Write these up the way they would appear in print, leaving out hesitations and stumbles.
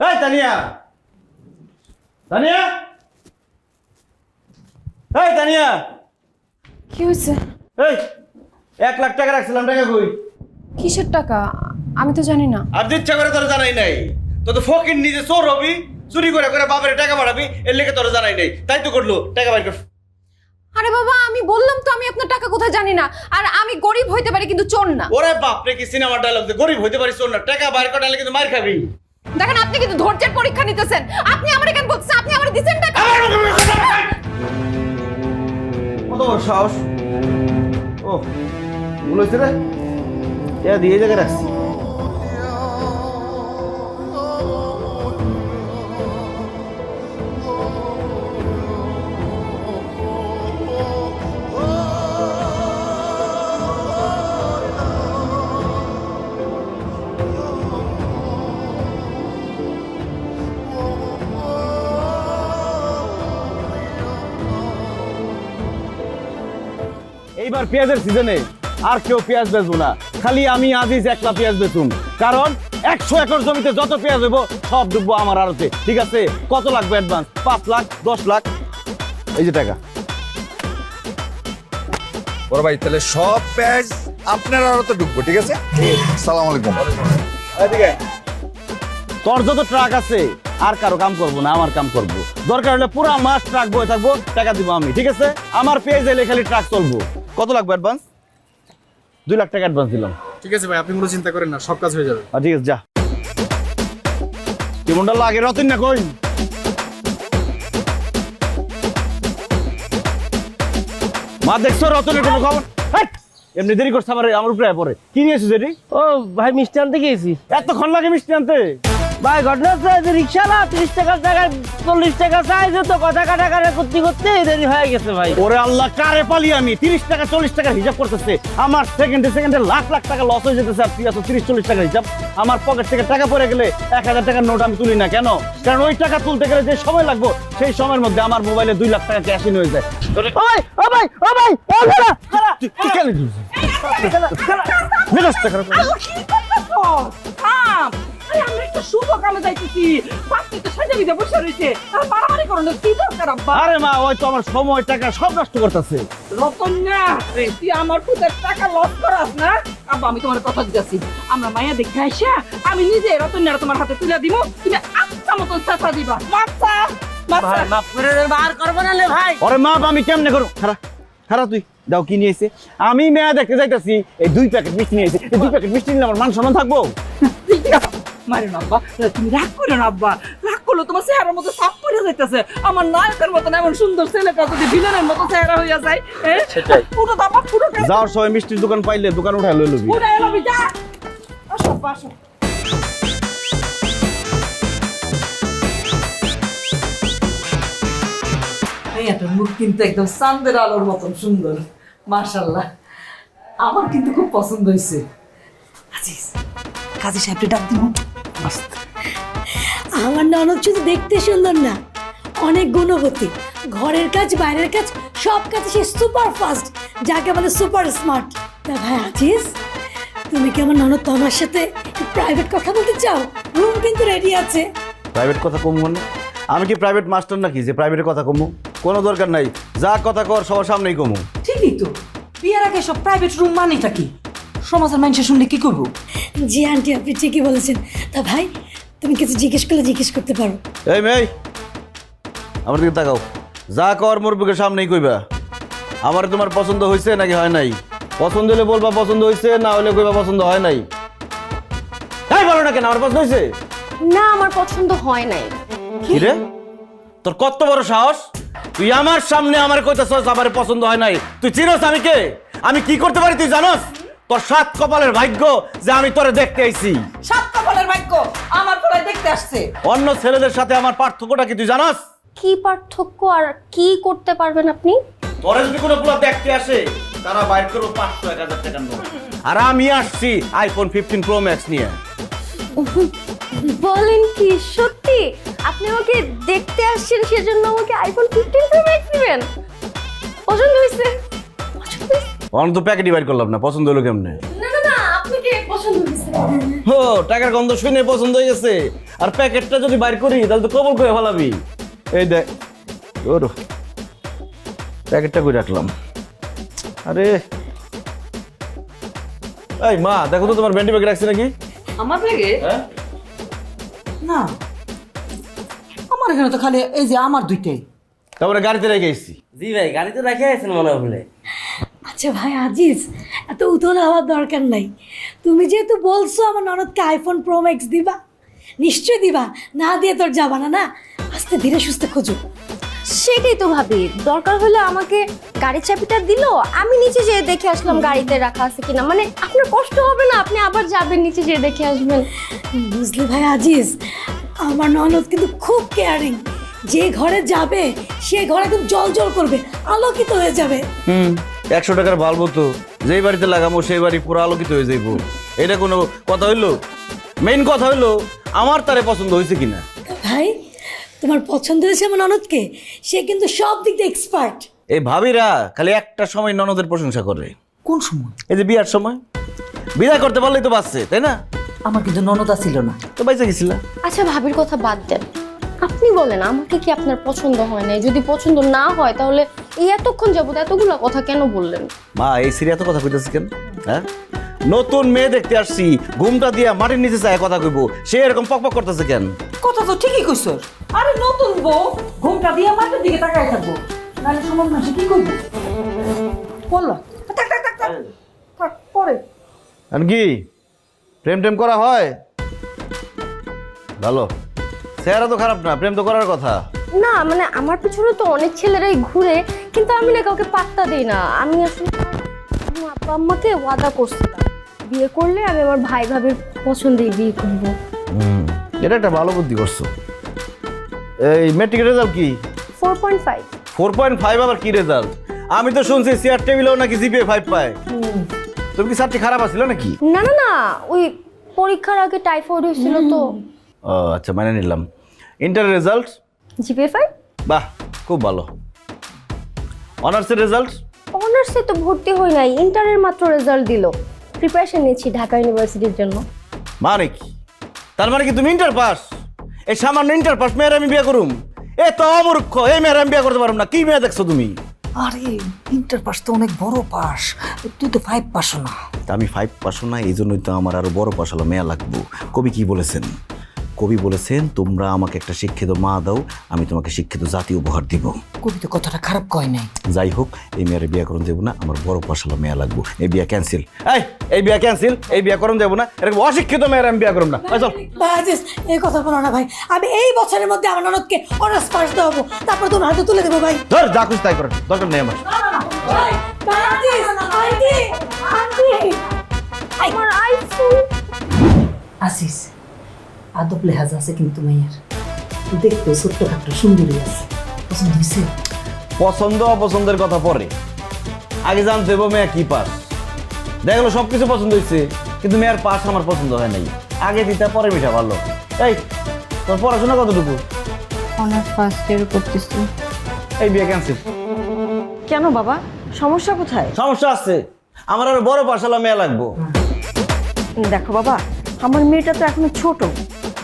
এই তানিয়া, তানিয়া, এই তানিয়া, কি হয়েছে? এই 1 লাখ টাকা রাখছিলাম, টাকা কই? কিসের টাকা? আমি তো জানি না। আর ইচ্ছা করে তোর জানাই নাই, তো তো ফকির নিজে চোর হবি, চুরি করে করে বাপের টাকা বাড়াবি, এর লেগে তোর জানাই নাই, তাই তো করলো, টাকা বাইর কর। আরে বাবা, আমি বললাম তো আমি আপনার টাকা কোথায় জানি না। আর আমি গরিব হইতে পারি কিন্তু চোর না। ওরে বাপরে, কি সিনেমা ডায়লগ, গরিব হইতে পারিস চোর না, টাকা বাইর করালে কিন্তু মার খাবি। দেখেন, আপনি কিন্তু ধৈর্যের পরীক্ষা নিতেছেন। আপনি আমারে কেন বলছেন? আপনি আমারে দিবেন টাকা? কত বড় সাহস! ও ভুল হয়েছে রে, এ দিয়ে জায়গায় রাখছি। এইবার পেঁয়াজের সিজনে আর কেউ পেঁয়াজ বেচবো না, খালি আমি আজিজ একলা পেঁয়াজ বেচুম। কারণ 100 একর জমিতে যত পেঁয়াজ হইব সব ডুববো আমার আড়তে। ঠিক আছে? কত লাগবে অ্যাডভান্স? 5 লাখ, 10 লাখ, এই যে টাকা। বড় ভাই, তাহলে সব পেঁয়াজ আপনার আড়তে ঢুকবো, ঠিক আছে? সালাম আলাইকুম। তোর যত ট্রাক আছে আর কারো কাম করবো না, আমার কাম করবো। দরকার হলে পুরো মাস ট্রাক বয়ে থাকবো, টাকা দিব আমি। ঠিক আছে? আমার পেঁয়াজ এলে খালি ট্রাক চলবো। কত লাগবে অ্যাডভান্স? 2 লাখ টাকা অ্যাডভান্স দিলাম। ঠিক আছে ভাই, আপনি কোনো চিন্তা করেন না, সব কাজ হয়ে যাবে। ঠিক আছে, যা। কেমনটা লাগে রতন না কই? মা দেখছো রতনের কোনো খবর? হাট! এমনি দেরি করছে আমার উপরে পরে। কি নিয়েছিস এটি? ও ভাই, মিষ্টি আনতে গিয়েছি। এতক্ষণ লাগে মিষ্টি আনতে? ভাই ঘটনা হচ্ছে যে রিক্সাওয়ালা 30 টাকার জায়গায় 40 টাকা চাইছে, তো কথা কাটাকাটি করতে করতে দেরি হয়ে গেছে ভাই। ওরে আল্লাহ, কারে পালি আমি? 30 টাকা 40 টাকার হিসাব করতেছে, আমার সেকেন্ডে সেকেন্ডে লাখ লাখ টাকা লস হয়ে যেতেছে। আর তুই আছো 30-40 টাকার হিসাব। আমার পকেট থেকে টাকা পড়ে গেলে 1000 টাকার নোট আমি তুলি না কেন? কারণ ওই টাকা তুলতে গেলে যে সময় লাগবে সেই সময়ের মধ্যে আমার মোবাইলে 2 লাখ টাকা ক্যাশ ইন হয়ে যায়। ও ভাই, ও ভাই, ও ভাই, ও খালা, খালা। তুই কেন দিস? মেজাজটা খারাপ করে। আমরা একটা শুভ কামে যাইতেছি, পাত্রী তো সাজা বিদে বসে রয়েছে, আর বাড়াবাড়ি করো না, কি দরকার আব্বা? আরে মা, ওই তো আমার সময় টাকা সব নষ্ট করতেছে। রতন না, তুই আমার পুতের টাকা লস করাস না। আব্বা, আমি তোমার কথা দিতেছি, আমরা মায়া দেখে আইসা আমি নিজে রতন তোমার হাতে তুলে দিব, তুমি আচ্ছা মতন চেঁচা দিবা। মাথা ভাই মাফ করে দেন, বার করব না লে ভাই। ওরে মা, আমি কেমনে করব? খারাপ খারাপ, তুই দাও কি নিয়েছে? আমি মেয়া দেখতে যাইতাছি, এই 2 প্যাকেট মিষ্টি নিয়েছে। এই 2 প্যাকেট মিষ্টি নিলে আমার মান সম্মান থাকবো? মারে না আব্বা, তুমি রাগ করো না আব্বা, রাগ করলো তোমার চেহারার মতো সাপ পড়ে যাইতেছে। আমার নায়কের মতন এমন সুন্দর ছেলেটা যদি ভিলেনের মতো চেহারা হইয়া যায়, সেটাই। পুরো দাবা পুরো যাওয়ার সময় মিষ্টির দোকান পাইলে দোকান উঠায় লই লবি। পুরো এলো যা। আসো আব্বা, আসো। তোর মুখ কিন্তু একদম চাঁদের আলোর মতন সুন্দর, মাশাআল্লাহ। আমার কিন্তু খুব পছন্দ হয়েছে। আজিজ, কাজী সাহেবকে ডাক দিব। আমার ননদ শুধু দেখতে সুন্দর না, অনেক গুণবতী। ঘরের কাজ বাইরের কাজ সব কাজে সে সুপার ফাস্ট, যাকে বলে সুপার স্মার্ট। তা ভাই আজিজ, তুমি কি আমার ননদ তোমার সাথে প্রাইভেট কথা বলতে চাও? রুম কিন্তু রেডি আছে। প্রাইভেট কথা কম না? আমি কি প্রাইভেট মাস্টার নাকি যে প্রাইভেটের কথা কমু? কোনো দরকার নাই, যা কথা কর সবার সামনেই কমু। ঠিকই তো, বিয়ের আগে সব প্রাইভেট রুম মানেটা কি? সমাজের মানুষের শুনলে কি করবো? জি আন্টি, আপনি ঠিকই বলেছেন। তা ভাই, তুমি কিছু জিজ্ঞেস করলে জিজ্ঞেস করতে পারো। এই মেয়ে, আমার দিকে তাকাও। যা কর মোর বুকের সামনেই কইবা। আমার তোমার পছন্দ হয়েছে নাকি হয় নাই? পছন্দ হলে বলবা পছন্দ হয়েছে, না হলে কইবা পছন্দ হয় নাই। তাই বলো না কেন? আমার পছন্দ হয়েছে না, আমার পছন্দ হয় নাই। কি রে? তোর কত বড় সাহস! তুই আমার সামনে আমার কইতাছস আমার পছন্দ হয় নাই? তুই চিনোস আমি কে? আমি কি করতে পারি তুই জানোস? তোর 7 কপালের ভাগ্য যে আমি তোরে দেখতে আইছি। 7 কপালের ভাগ্য আমার পরে দেখতে আসছে। অন্য ছেলেদের সাথে আমার পার্থক্যটা কি তুই জানোস? কি পার্থক্য আর কি করতে পারবেন আপনি? তোরে যদি কোনো পুরো দেখতে আসে, তারা বাইর করো 500-1000 টাকার নোট। আর আমি আসছি আইফোন 15 প্রো ম্যাক্স নিয়ে। বলেন কি সত্যি? আপনি আমাকে দেখতে আসছেন, সেজন্য আমাকে আইফোন 15 প্রো ম্যাক্স দিবেন? পছন্দ হয়েছে? অন তো প্যাকেটই বাইর করলাম না, পছন্দ হলো কেমনে? না না না, আপনাকে পছন্দ হয়েছে। ও টাকার গন্ধ শুনে পছন্দ হয়ে গেছে, আর প্যাকেটটা যদি বাইর করি তাহলে তো কবল করে ফেলাবি। এই দেখ ওর প্যাকেটটা করে রাখলাম। আরে এই মা দেখো তো তোমার ব্যান্ডি ব্যাগ রাখছে নাকি? আমার ব্যাগে হ্যাঁ না, আমার এখানে তো খালি এই যে আমার দুইটাই। তারপরে গাড়িতে রেখে এসেছি। জি ভাই গাড়িতে রেখে আছেন মনে হলে। আচ্ছা ভাই আজিজ, এত উতলা হওয়ার দরকার নাই। তুমি যেহেতু বলছো আমার ননদকে আইফোন প্রো ম্যাক্স দিবা, নিশ্চয় দিবা, না দিয়ে তোর যাবা না। না, আস্তে ধীরে সুস্থে খোঁজো। সেটাই তো ভাবি, দরকার হলে আমাকে গাড়ির চাবিটা দিল, আমি নিচে যেয়ে দেখে আসলাম গাড়িতে রাখা আছে কিনা। মানে আপনার কষ্ট হবে না, আপনি আবার যাবেন নিচে যেয়ে দেখে আসবেন। বুঝলি ভাই আজিজ, আমার ননদ কিন্তু খুব কেয়ারিং। যে ঘরে যাবে সে ঘরে খুব জল জল করবে, আলোকিত হয়ে যাবে। 100 টাকার বাল্ব তো যেই বাড়িতে লাগাবো সেই বাড়ি পুরো আলোকিত হয়ে যাইব। এটা কোনো কথা হইলো? মেইন কথা হইলো আমার তারে পছন্দ হয়েছে কিনা। ভাই তোমার পছন্দ হয়েছে আমার ননদকে, সে কিন্তু সব দিক দিয়ে এক্সপার্ট। এই ভাবিরা খালি একটা সময় ননদের প্রশংসা করে। কোন সময়? এই যে বিয়ার সময় বিয়ে করতে পারলেই তো বাঁচছে, তাই না? আমার কিন্তু ননদা ছিল না। তো বাইচা গেছিলা। আচ্ছা ভাবির কথা বাদ দেন, আপনি বলেন আমাকে কি আপনার পছন্দ হয় নাই? যদি পছন্দ না হয় তাহলে এই এতক্ষণ যাবত এতগুলা কথা কেন বললেন? মা এই সিরিয়া তো কথা কইতেছে কেন? হ্যাঁ নতুন মেয়ে দেখতে আসছি, ঘুমটা দিয়া মাটির নিচে চায় কথা কইবো, সে এরকম পকপক করতেছে কেন? কথা তো ঠিকই কইছ। আরে নতুন বউ ঘুমটা দিয়ে মাঠের দিকে তাকায় থাকবো, নাহলে সমাজ মাসে কি করবো? বললা থাক থাক থাক থাক থাক, পরে আর কি প্রেম টেম করা হয়? ভালো, চেহারা তো খারাপ না, প্রেম তো করার কথা। না মানে আমার পিছনে তো অনেক ছেলেরাই ঘুরে, কিন্তু আমি না কাউকে পাত্তা দিই না। আমি আসলে আমার আব্বা আম্মাকে ওয়াদা করছিলাম বিয়ে করলে আমি আমার ভাই ভাবির পছন্দেই বিয়ে করবো। এটা একটা ভালো বুদ্ধি করছো। এই মেট্রিকের রেজাল্ট কি? 4.5। 4.5 আবার কি রেজাল্ট? আমি তো শুনছি চেয়ার টেবিলেও নাকি জিপিএ 5 পায়। তুমি কি ছাত্রী খারাপ আছিল নাকি? না না না, ওই পরীক্ষার আগে টাইফয়েড হয়েছিল তো। ও আচ্ছা, মানে নিলাম। Inter result? জিপিএ 5। বাহ, খুব ভালো। অনার্সের রেজাল্ট? অনার্সে তো ভর্তি হই নাই, ইন্টারের মাত্র রেজাল্ট দিল। প্রিপারেশন নিয়েছি ঢাকা ইউনিভার্সিটির জন্য। মানে কি? তার মানে কি তুমি ইন্টার পাস? এই সামান্য ইন্টার পাস মেয়ের আমি বিয়ে করুম? এ তো অমূর্খ, এই মেয়ের আমি বিয়ে করতে পারবো না। কি মেয়ে দেখছো তুমি? আরে ইন্টার পাস তো অনেক বড় পাস, তুই তো 5 পাসও না। তা আমি 5 পাসও না, এই জন্যই তো আমার আরো বড় পাস হলো মেয়ে লাগবো। কবি কি বলেছেন? কবি বলেছেন তোমরা আমাকে একটা শিক্ষিত মা দাও, আমি তোমাকে শিক্ষিত জাতি উপহার দিব। কবি তো কথাটা খারাপ কয় নাই। যাই হোক, এই মেয়ের বিয়ে করুন যাবো না, আমার বড় পাস হলো মেয়ে লাগবো। এই বিয়ে ক্যান্সেল। এই বিয়ে ক্যান্সেল, এই বিয়ে করুন যাবো না। এরকম অশিক্ষিত মেয়ের আমি বিয়ে করুম না। চল। ভাই আজিজ, এই কথা বলো না ভাই। আমি এই বছরের মধ্যে আমার ননদকে অনার্স পাস দেবো, তারপর তোমার হাতে তুলে দেবো ভাই। ধর যা খুশি তাই করেন, দরকার নেই আমার। ভাই, ভাই আজিজ, আন্টি, আন্টি। আমার আইফোন। আসিস আদব লেহাজ আছে কিন্তু মেয়ের, দেখতে ছোট্ট খাট্ট সুন্দরী আছে। পছন্দ হয়েছে? পছন্দ অপছন্দের কথা পরে, আগে জানতে হবে মেয়ে কি পাস। দেখলো সবকিছু পছন্দ হয়েছে, কিন্তু মেয়ের পাস আমার পছন্দ হয় নাই। আগে দিতে পরে মিঠা ভালো। এই তোর পড়াশোনা কতটুকু? অনার্স ফার্স্ট ইয়ার করতেছি। এই বিয়ে ক্যান্সেল। কেন বাবা, সমস্যা কোথায়? সমস্যা আছে, আমার আরো বড় পাশালা মেয়ে লাগবো। দেখো বাবা, আমার মেয়েটা তো এখনো ছোট,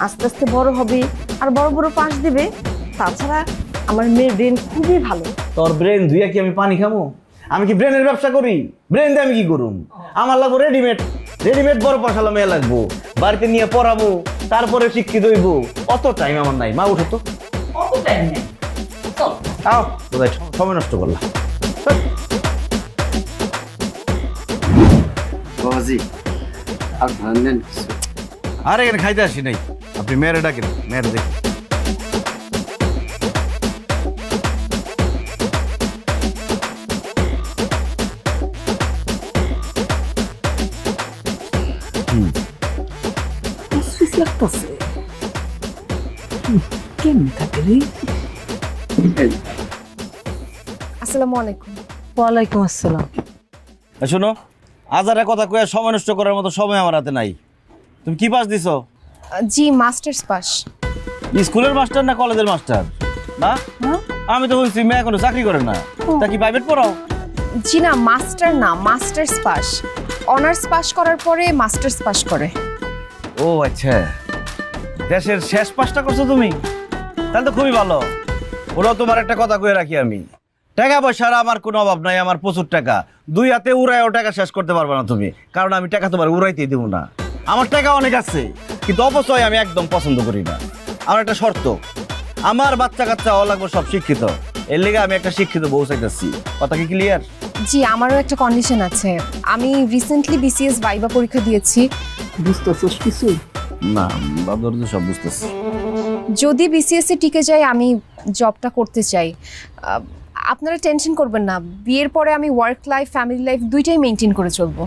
আস্তে আস্তে বড় হবে আর বড় বড় পাস দেবে। তাছাড়া আমার মেয়ের ব্রেন খুবই ভালো। তোর ব্রেন ধুইয়া কি আমি পানি খামো? আমি কি ব্রেনের ব্যবসা করি? ব্রেন দিয়ে আমি কি করুম? আমার লাগবো রেডিমেড। রেডিমেড বড় পাশালা মেয়ে লাগবো, বাড়িতে নিয়ে পড়াবো, তারপরে শিক্ষিত হইব। অত টাইম আমার নাই। মা উঠো তো। অত টাইম নেই, চল। আও বোধহয় সময় নষ্ট করলাম। বাবাজি আর ধান নেন কিছু? আর এখানে খাইতে আসি নাই, আপনি মেয়েরে ডাকেন, মেয়েরে দেখি। লাগতেছে কেমনি থাকে রে? আসসালামু আলাইকুম। ওয়ালাইকুম আসসালাম। শোনো, আজারে কথা কয়ে সময় নষ্ট করার মতো সময় আমার হাতে নাই। তুমি কি পাস দিছো? জি মাস্টার্স পাস। স্কুলের মাস্টার না কলেজের মাস্টার? না, আমি তো বলছি মেয়ে এখনো চাকরি করে না, তা কি প্রাইভেট পড়াও? জি না, মাস্টার না, মাস্টার্স পাস। অনার্স পাস করার পরে মাস্টার্স পাস করে। ও আচ্ছা, দেশের শেষ পাঁচটা করছো তুমি, তাহলে তো খুবই ভালো। ওরাও তোমার একটা কথা কয়ে রাখি আমি, টাকা পয়সার আমার কোনো অভাব নাই, আমার প্রচুর টাকা। দুই হাতে উড়ায়ও টাকা শেষ করতে পারবে না তুমি, কারণ আমি টাকা তোমার উড়াইতেই দেবো না। আমার টাকা অনেক আছে, কিন্তু অপচয় আমি একদম পছন্দ করি না। আমার একটা শর্ত, আমার বাচ্চা কাচ্চা হওয়া লাগবে সব শিক্ষিত, এর লেগে আমি একটা শিক্ষিত বউ চাইতেছি। কথা কি ক্লিয়ার? জি, আমারও একটা কন্ডিশন আছে। আমি রিসেন্টলি বিসিএস ভাইবা পরীক্ষা দিয়েছি। বুঝতেছস কিছু? না বাবা, সব বুঝতেছি। যদি বিসিএসে টিকে যাই, আমি জবটা করতে চাই। আপনারা টেনশন করবেন না, বিয়ের পরে আমি ওয়ার্ক লাইফ ফ্যামিলি লাইফ দুইটাই মেনটেন করে চলবো।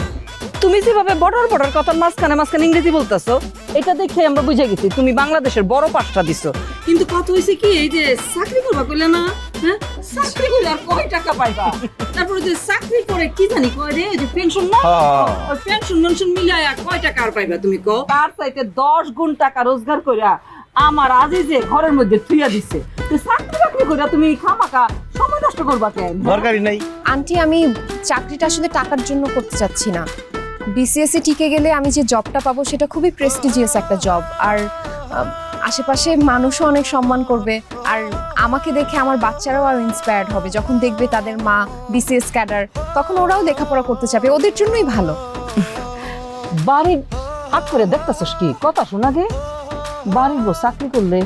তুমি যেভাবে বর্ডার বর্ডার কথার মাঝখানে মাঝখানে ইংরেজি বলতেছো, এটা দেখে আমরা বুঝে গেছি তুমি বাংলাদেশের বড় পাঁচটা দিছো। কিন্তু কথা হয়েছে কি, এই যে চাকরি করবা কইলে না, হ্যাঁ চাকরি করলে আর কয় টাকা পাইবা? তারপরে যে চাকরি করে কি জানি কয় রে, যে পেনশন না, ওই পেনশন মেনশন মিলায়া কয় টাকা আর পাইবা তুমি কও? তার চাইতে 10 গুণ টাকা রোজগার কইরা আমার আজিজে ঘরের মধ্যে থুইয়া দিছে। তো চাকরি বাকরি কইরা তুমি খামাকা সময় নষ্ট করবা কেন? দরকারই নাই। আন্টি, আমি চাকরিটা আসলে টাকার জন্য করতে চাচ্ছি না। বিসিএসে টিকে গেলে আমি যে জবটা পাবো সেটা খুবই প্রেস্টিজিয়াস একটা জব, আর আশেপাশে মানুষও অনেক সম্মান করবে, আর আমাকে দেখে আমার বাচ্চারাও আর ইন্সপায়ার্ড হবে। যখন দেখবে তাদের মা বিসিএস ক্যাডার, তখন ওরাও লেখাপড়া করতে চাবে, ওদের জন্যই ভালো। বাড়ির হাত করে দেখতেছস কি? কথা শোনা গে, বাড়ির বউ চাকরি করলে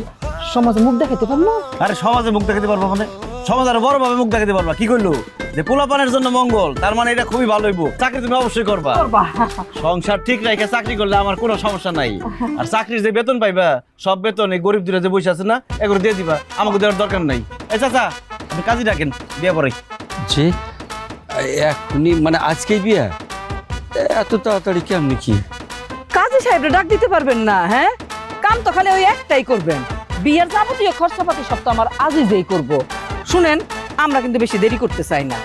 সমাজে মুখ দেখাতে পারলো? আরে সমাজে মুখ দেখাতে পারবো, মানে সমাজ আরো বড় ভাবে মুখ দেখাতে পারবা। কি করলো যে পোলাপানের জন্য মঙ্গল, তার মানে এটা খুবই ভালো হইব। চাকরি তুমি অবশ্যই করবা। সংসার ঠিক রেখে চাকরি করলে আমার কোনো সমস্যা নাই। আর চাকরির যে বেতন পাইবা, সব বেতন এই গরিব দূরে যে বসে আছে না, এগুলো দিয়ে দিবা, আমাকে দেওয়ার দরকার নাই। এই চাচা, আপনি কাজী ডাকেন, বিয়ে পরে। যে এখনই মানে আজকেই বিয়ে? এত তাড়াতাড়ি কেমনি কি? কাজী সাহেবরে ডাক দিতে পারবেন না? হ্যাঁ, কাম তো খালি ওই একটাই করবেন, বিয়ের যাবতীয় খরচাপাতি সব তো আমার আজিজেই করব। শুনেন, আমরা কিন্তু বেশি দেরি করতে চাই না।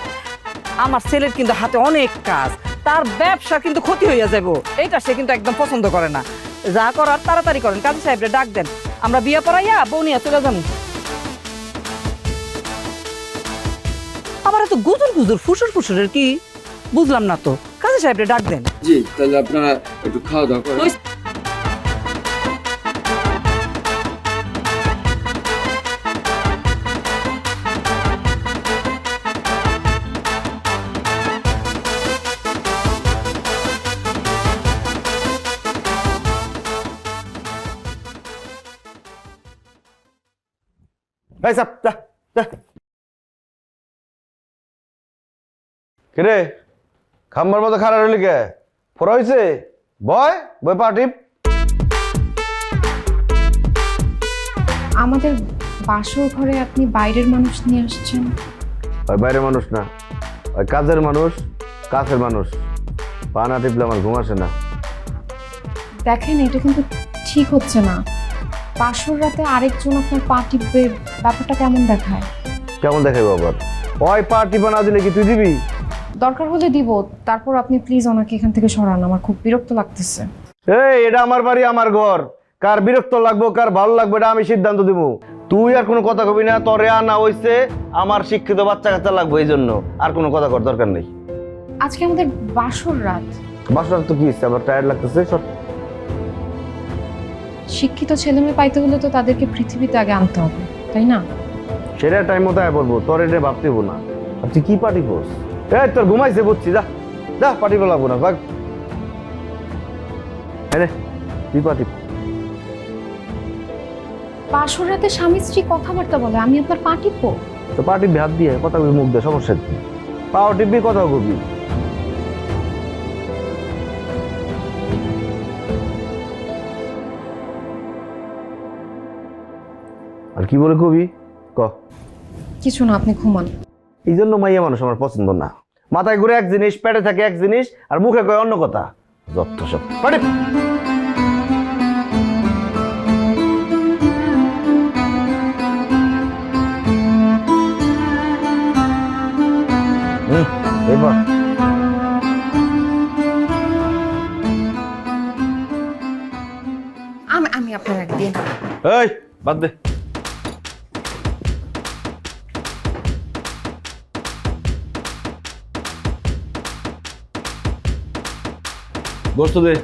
আমার ছেলের কিন্তু হাতে অনেক কাজ, তার ব্যবসা কিন্তু ক্ষতি হইয়া যাব, এইটা সে কিন্তু একদম পছন্দ করে না। যা করার তাড়াতাড়ি করেন, কাজী সাহেবরে ডাক দেন, আমরা বিয়ে পড়াইয়া বউ নিয়ে চলে যাবো। আবার এত গুজুর গুজুর ফুসুর ফুসুরের কি বুঝলাম না তো, কাজী সাহেবরে ডাক দেন। জি, তাহলে আপনারা একটু খাওয়া দাওয়া করেন। এই চাপ, যা যা। কিরে খাম্বার মতো খারাপ হইলি কে? ফোরা হয়েছে? বয় বয় পার্টি। আমাদের বাসর ঘরে আপনি বাইরের মানুষ নিয়ে আসছেন? ওই বাইরের মানুষ না, ওই কাজের মানুষ, কাছের মানুষ। পানা টিপলে আমার ঘুম আসে না। দেখেন, এটা কিন্তু ঠিক হচ্ছে না। বাসর রাতে আরেকজন আপনার পা টিপবে, ব্যাপারটা কেমন দেখায়? কেমন দেখাই আবার? ওই পা টিপা না দিলে কি তুই দিবি? দরকার হলে দিব, তারপর আপনি প্লিজ ওনাকে এখান থেকে সরান, আমার খুব বিরক্ত লাগতেছে। এই এটা আমার বাড়ি, আমার ঘর, কার বিরক্ত লাগবো কার ভালো লাগবে এটা আমি সিদ্ধান্ত দিব। তুই আর কোনো কথা কবি না, তোরে আনা হইছে আমার শিক্ষিত বাচ্চা কাচ্চা লাগবে, এই জন্য আর কোনো কথা কর দরকার নেই। আজকে আমাদের বাসর রাত। বাসর তো কি হচ্ছে, আমার টায়ার্ড লাগতেছে। শিক্ষিত ছেলেমেয়ে পাইতে হলে তো তাদেরকে পৃথিবীতে আগে আনতে হবে, তাই না? সেটা টাইম মতো আয় পড়বো, তোর এটা ভাবতে হবো না। আর তুই কি পার্টি করস? এই তোর ঘুমাইছে বুঝছি, যা যা পার্টি লাগবো না, ভাগ। তুই পার্টি বাসর রাতে স্বামী স্ত্রী কথাবার্তা বলে, আমি আপনার পা টিপবো? তো পার্টি হাত দিয়ে কথা বলি, মুখ দিয়ে, সমস্যা কি? পাও টিপবি, কথা কবি। আর কি বলে কবি ক? কিছু না, আপনি ঘুমান। এই জন্য মাইয়া মানুষ আমার পছন্দ না। মাথায় ঘুরে এক জিনিস, পেটে থাকে এক জিনিস, আর মুখে কয় অন্য কথা। যত সব পার্টি। এবার আমি আপনার একদিন। এই বাদ দে। গোস্ত দে।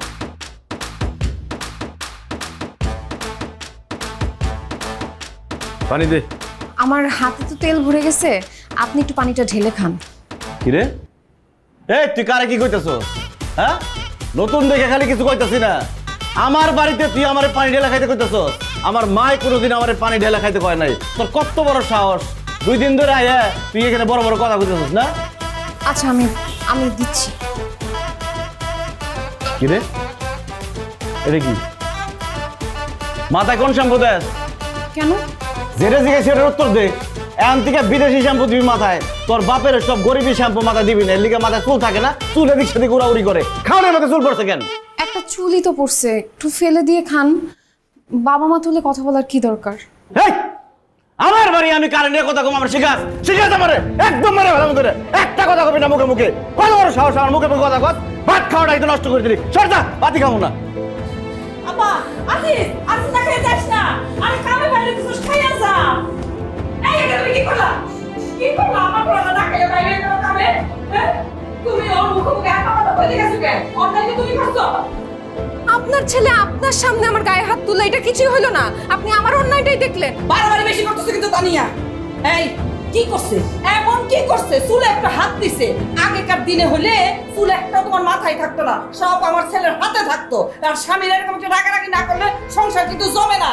পানি দে। আমার হাতে তো তেল ভরে গেছে, আপনি একটু পানিটা ঢেলে খান। কি রে? এই তুই কারে কি কইতাছস? হ্যাঁ, নতুন দেখে খালি কিছু কইতাছি না। আমার বাড়িতে তুই আমারে পানি ঢেলা খাইতে কইতাছস? আমার মাই কোনোদিন আমারে পানি ঢেলা খাইতে কয় নাই। তোর কত বড় সাহস! 2 দিন ধরে আয়া তুই এখানে বড় বড় কথা কইতাছস না? আচ্ছা আমি দিচ্ছি। কি রে? এটা কি? মাথায় কোন শ্যাম্পু দেস? কেন? যেটা জিজ্ঞেস সেটার উত্তর দে। এখন থেকে বিদেশি শ্যাম্পু দিবি মাথায়। তোর বাপের সব গরিবী শ্যাম্পু মাথায় দিবি না, এর লিগে মাথায় চুল থাকে না, চুল এদিক সেদিক উড়াউড়ি করে। খাওয়ানোর মতো চুল পড়ছে কেন? একটা চুলই তো পড়ছে, একটু ফেলে দিয়ে খান। বাবা মা তুলে কথা বলার কি দরকার? হেই, আমার বাড়ি আমি কারেন্টের কথা কম আমার শিখাস আমারে একদম মারে ভালো মতো একটা কথা কবি না মুখে মুখে। কত বড় সাহস আমার মুখে মুখে কথা কস? ভাত খাওয়াটাই তো নষ্ট করে দিলি। সরতা, ভাতই খাবো না। আপা আজিজ আজিজ না খেয়ে যাস না, আরে কামে বাইরে কিছু খাইয়া যা। এই এটা তুমি কি করলা? কি করলা? আমার পোলাটা না খেয়ে বাইরে গেল কামে। হ্যাঁ, তুমি ওর মুখে মুখে একা কথা বলে গেছো কেন? অন্যায় তুমি করছো। আপনার ছেলে আপনার সামনে আমার গায়ে হাত তুলে, এটা কিছুই হলো না। আপনি আমার অন্যায়টাই দেখলেন। বাড়াবাড়ি বেশি করতেছে কিন্তু তানিয়া। এই কি করছে? এমন কি করছে? চুলে একটা হাত দিছে। আগেকার দিনে হলে চুল একটা তোমার মাথায় থাকতো না, সব আমার ছেলের হাতে থাকতো। আর স্বামীর এরকম একটা রাগারাগি না করলে সংসার কিন্তু জমে না।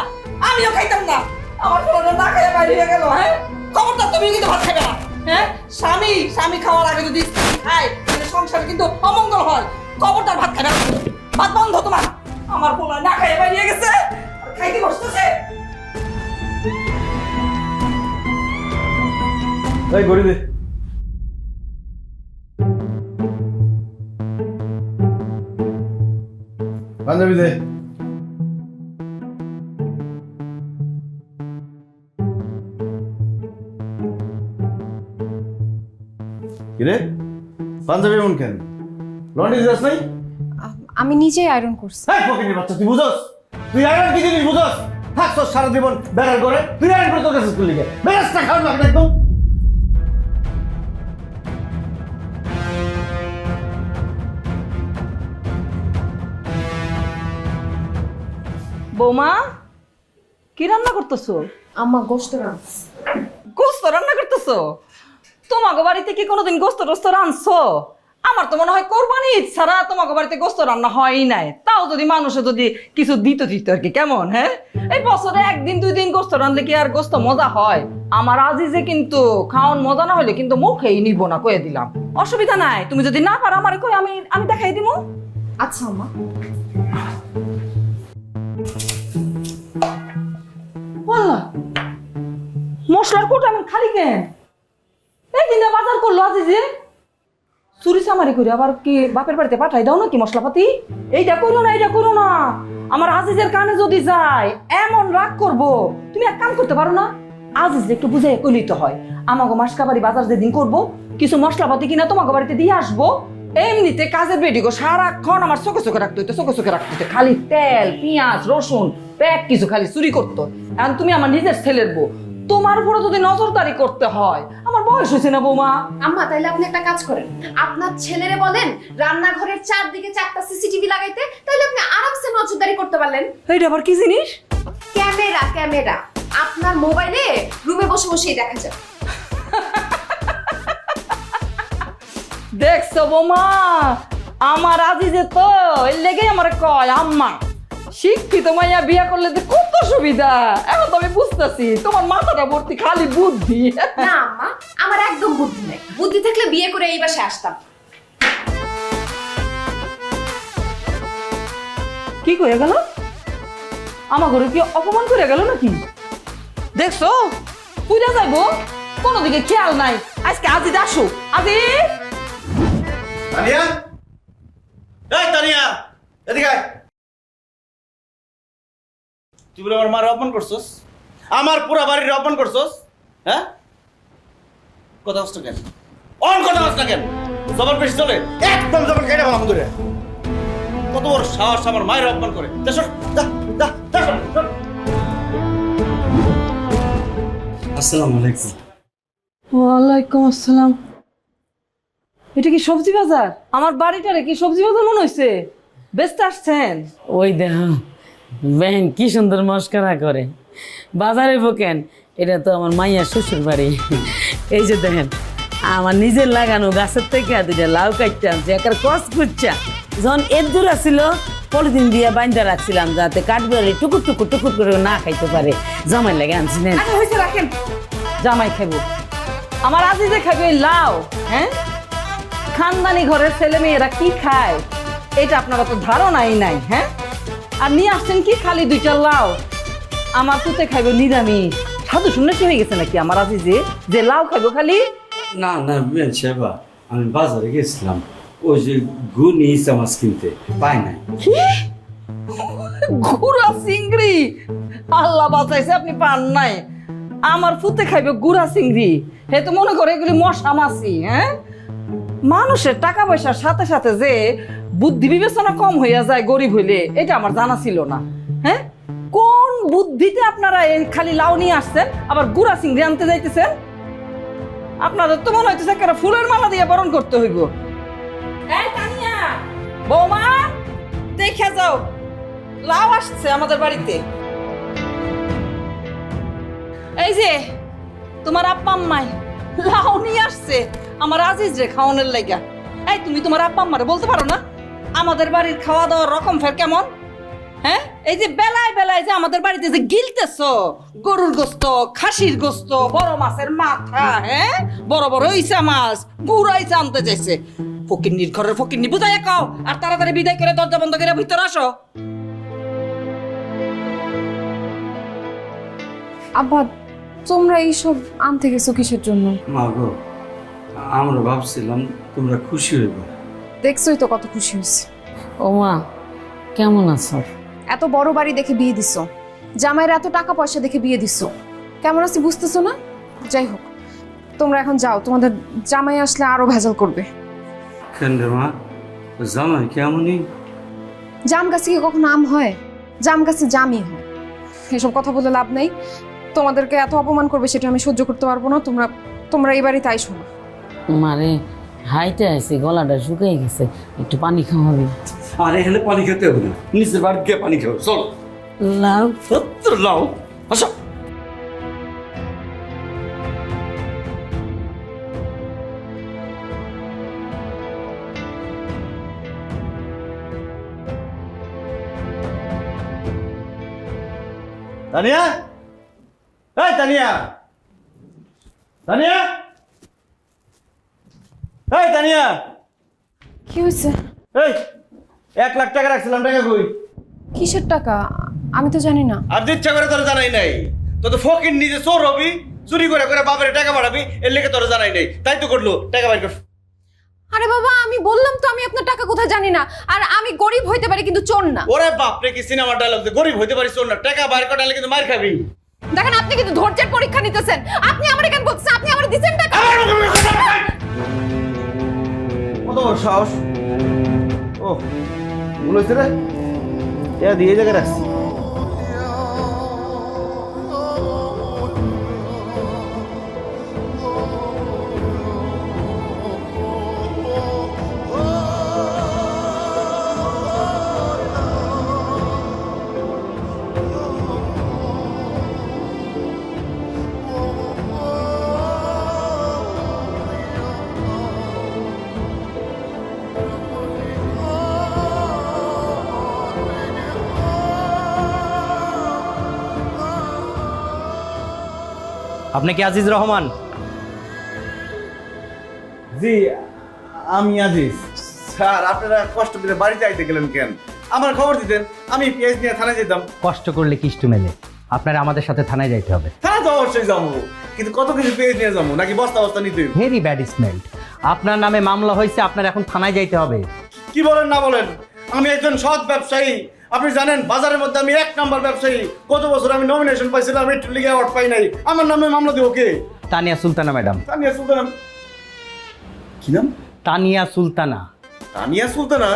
আমিও খাইতাম না, আমার পোলাটা না খেয়ে বাইরে হয়ে গেল। হ্যাঁ, খবরদার তুমি কিন্তু ভাত খাবে না। হ্যাঁ, স্বামী খাওয়ার আগে যদি খায় তাহলে সংসারে কিন্তু অমঙ্গল হয়। খবরদার ভাত খাবে না, ভাত বন্ধ তোমার। আমার পোলা না খেয়ে বাইরে গেছে, আর খাইতে বসতেছে। এই গড়ি দে। পাঞ্জাবি দে। কিরে, পাঞ্জাবি এমন কেন? লন্ড্রি যাস নাই? আমি নিজেই আয়রন করছি। হ্যাঁ, ফকিনের বাচ্চা, তুই বুঝস? তুই আয়রন কি জিনিস বুঝস? থাকছস সারা জীবন বেড়ার করে, তুই আয়রন করে তোর কাছে স্কুল লিখে বেড়াসটা খাওয়ার লাগে একদম। বৌমা কি রান্না করতেছো? আম্মা গোশত রান্না। গোস্ত রান্না করতেছো? তোমাকে বাড়িতে কি কোনোদিন গোস্ত টোস্ত রাঁধছো? আমার তো মনে হয় কোরবানি ঈদ ছাড়া তোমাকে বাড়িতে গোস্ত রান্না হয়ই নাই। তাও যদি মানুষে যদি কিছু দিত আর কি, কেমন? হ্যাঁ, এই বছরে 1 দিন 2 দিন গোস্ত রাঁধলে কি আর গোস্ত মজা হয়? আমার আজিজে কিন্তু খাওয়ান মজা না হলে কিন্তু মুখেই নিব না, কয়ে দিলাম। অসুবিধা নাই, তুমি যদি না পারো আমারে কই, আমি দেখাই দিব। আচ্ছা আম্মা। বললা মশলার কোটা আমি খালি কেন? এই দিনে বাজার করলো আজিজে, চুরি চামারি করে আবার কি বাপের বাড়িতে পাঠাই দাও নাকি মশলাপাতি? এইটা করো না, এইটা করো না। আমার আজিজের কানে যদি যায় এমন রাগ করবো। তুমি এক কাম করতে পারো না, আজিজ একটু বুঝাই কইলেই তো হয়। আমাকে মাসকাবাড়ি বাজার যেদিন করবো কিছু মশলাপাতি কিনা তোমাকে বাড়িতে দিয়ে আসবো। এমনিতে কাজের বেডি গো সারাক্ষণ আমার চোখে চোখে রাখতে হইতো, চোখে চোখে রাখতে হইতো। খালি তেল পেঁয়াজ রসুন প্যাক কিছু খালি চুরি করতো। এখন তুমি আমার নিজের ছেলের বউ, তোমার উপরে যদি নজরদারি করতে হয়, আমার বয়স হয়েছে না বৌমা? আম্মা তাইলে আপনি একটা কাজ করেন, আপনার ছেলেরে বলেন রান্নাঘরের চারদিকে 4টা সিসিটিভি লাগাইতে, তাইলে আপনি আরামসে নজরদারি করতে পারলেন। এইটা আবার কি জিনিস? ক্যামেরা আপনার মোবাইলে রুমে বসে বসেই দেখা যায়। দেখছো বৌমা, আমার আজিজে তো এর লেগে আমার কয় আম্মা শিক্ষিত মাইয়া বিয়া করলে যে কত সুবিধা। এখন তো আমি বুঝতেছি তোমার মাথাটা ভর্তি খালি বুদ্ধি। না আম্মা, আমার একদম বুদ্ধি নেই। বুদ্ধি থাকলে বিয়ে করে এই বাসায় আসতাম। কি কইয়া গেল? আমার ঘরে কি অপমান করে গেল নাকি? দেখছো পূজা যাইবো, কোনো দিকে খেয়াল নাই। আজকে আজিজ আসো। আজিজ, তানিয়া, এই তানিয়া, এদিকে আয়। তুই বলে আমার মার অপমান করছস, আমার পুরা বাড়ির অপমান করছস। হ্যাঁ, কথা হচ্ছে কেন? কথা হচ্ছে কেন? জবর বেশি চলে, একদম জবর কেটে বলা ধরে। কত বড় সাহস আমার মায়ের অপমান করে। আসসালামু আলাইকুম। ওয়ালাইকুম আসসালাম। এটা কি সবজি বাজার? আমার বাড়িটারে কি সবজি বাজার মনে হয়েছে? ব্যস্ত আসছেন? ওই দেখ বেহেন কি সুন্দর মস্করা করে। বাজারে বোকেন এটা তো আমার মাইয়ার শ্বশুর বাড়ি। এই যে দেখেন আমার নিজের লাগানো গাছের থেকে দুইটা লাউ কাটতে আনছে, একার কস করছে। যখন এর দূর ছিল পলিথিন দিয়ে বাইন্দা রাখছিলাম যাতে কাঠবিড়ালি টুকুর টুকুর টুকুর করে না খাইতে পারে। জামাই লাগে আনছি নেন। আচ্ছা হয়েছে, রাখেন। জামাই খাবো, আমার আজিজে খাবে এই লাউ। হ্যাঁ, খানদানি ঘরের ছেলে মেয়েরা কি খায় এটা আপনারা তো ধারণাই নাই। হ্যাঁ, আর নিয়ে আসছেন কি খালি দুইটা লাউ। আমার পুতে খাইব নিরামিষ। সাধু শুনেছি হয়ে গেছে নাকি আমার আজিজে যে লাউ খাইব খালি? না না বিয়ান সাহেবা, আমি বাজারে গেছিলাম ওই যে গুনি ইসা মাছ কিনতে, পাই নাই। কি গুড়া চিংড়ি? আল্লাহ বাঁচাইছে আপনি পান নাই। আমার ফুতে খাইবে গুড়া চিংড়ি? হে তো মনে করে এগুলি মশা মাছি। হ্যাঁ, মানুষের টাকা পয়সার সাথে সাথে যে বুদ্ধি বিবেচনা কম হইয়া যায় গরিব হইলে, এটা আমার জানা ছিল না। হ্যাঁ, কোন বুদ্ধিতে আপনারা এই খালি লাউ নিয়ে আসছেন আবার গুড়া চিংড়ি আনতে যাইতেছেন? আপনাদের তো মনে হইতেছে একটা ফুলের মালা দিয়ে বরণ করতে হইব। এই তানিয়া, বৌমা দেখে যাও, লাউ আসছে আমাদের বাড়িতে। এই যে তোমার আব্বা আম্মাই লাউ নিয়ে আসছে আমার আজিজ রে খাওয়ানোর লাইগা। এই তুমি তোমার আব্বা আম্মারে বলতে পারো না আমাদের বাড়ির খাওয়া দাওয়ার রকম ফের কেমন? হ্যাঁ, এই যে বেলায় বেলায় যে আমাদের বাড়িতে যে গিলতেছ গরুর গোস্ত, খাসির গোস্ত, বড় মাছের মাথা, হ্যাঁ বড় বড় ইসা মাছ, গুড়াইসা আনতে চাইছে। ফকিন্নির ঘরের ফকিন্নি বুঝাইয়া কাও, আর তাড়াতাড়ি বিদায় করে দরজা বন্ধ করে ভিতরে আসো। আব্বা তোমরা এইসব আনতে গেছো কিসের জন্য? মা গো, আমরা ভাবছিলাম তোমরা খুশি হইবে। দেখছোই তো কত খুশি হয়েছে। ও মা, কেমন আছো? এত বড় বাড়ি দেখে বিয়ে দিছো, জামাইয়ের এত টাকা পয়সা দেখে বিয়ে দিছো, কেমন আছি বুঝতেছো না? যাই হোক, তোমরা এখন যাও, তোমাদের জামাই আসলে আরো ভেজাল করবে। কেন রে মা, জামাই কেমনই? জাম গাছে কি কখনো আম হয়? জাম গাছে জামই হয়। এসব কথা বলে লাভ নেই। তোমাদেরকে এত অপমান করবে সেটা আমি সহ্য করতে পারবো না। তোমরা এই বাড়িতে আইসো না। মারে হাইটে আছে, গলাটা শুকিয়ে গেছে, একটু পানি খাওয়াবি? আর এখানে পানি খেতে হবে না, নিচের বাড়ি গিয়ে পানি খাও। চল লাউ সত্তর লাও, আসো। তানিয়া, এই তানিয়া, তানিয়া, এই তানিয়া, কি হয়েছে? এই 1 লাখ টাকা রাখছিলাম, টাকা কই? কিসের টাকা? আমি তো জানি না। আর ইচ্ছা করে তোর জানাই নাই, তো তো ফকির নিজে চোর হবি, চুরি করে করে বাপের টাকা বাড়াবি, এর লেগে তোর জানাই নাই, তাই তো করলো, টাকা বাইর কর। আরে বাবা, আমি বললাম তো আমি আপনার টাকা কোথায় জানি না। আর আমি গরিব হইতে পারি কিন্তু চোর না। ওরে বাপ রে, কি সিনেমার ডায়লগ, গরিব হইতে পারিস চোর না, টাকা বাইর করালে কিন্তু মার খাবি। দেখেন আপনি কিন্তু ধৈর্যের পরীক্ষা নিতেছেন। আপনি আমার কেন বলছেন? আপনি আমার দিছেন টাকা? কত বড় সাহস! ও ভুল হয়েছে রে, দিয়ে জায়গায় রাখছি। আপনি কি আজিজ রহমান? জি আমি আজিজ। স্যার আপনারা কষ্ট করে বাড়িতে আইতে গেলেন কেন? আমার খবর দিতেন, আমি পেঁয়াজ নিয়ে থানায় যেতাম। কষ্ট করলে কিষ্টু মেলে, আপনার আমাদের সাথে থানায় যাইতে হবে। থানা তো অবশ্যই যাবো, কিন্তু কত কিছু পেঁয়াজ নিয়ে যাবো নাকি বস্তা বস্তা নিতে? Very bad smell. আপনার নামে মামলা হয়েছে, আপনার এখন থানায় যাইতে হবে। কি বলেন না বলেন, আমি একজন সৎ ব্যবসায়ী। আপনি জানেন বাজারের মধ্যে আমি 1 নাম্বার ব্যবসায়ী। কত বছর আমি নমিনেশন পাইছিলাম, একটু লিগে অ্যাওয়ার্ড পাই নাই। আমার নামে মামলা দিব কে? তানিয়া সুলতানা ম্যাডাম। তানিয়া সুলতানা? কি নাম? তানিয়া সুলতানা। তানিয়া সুলতানা?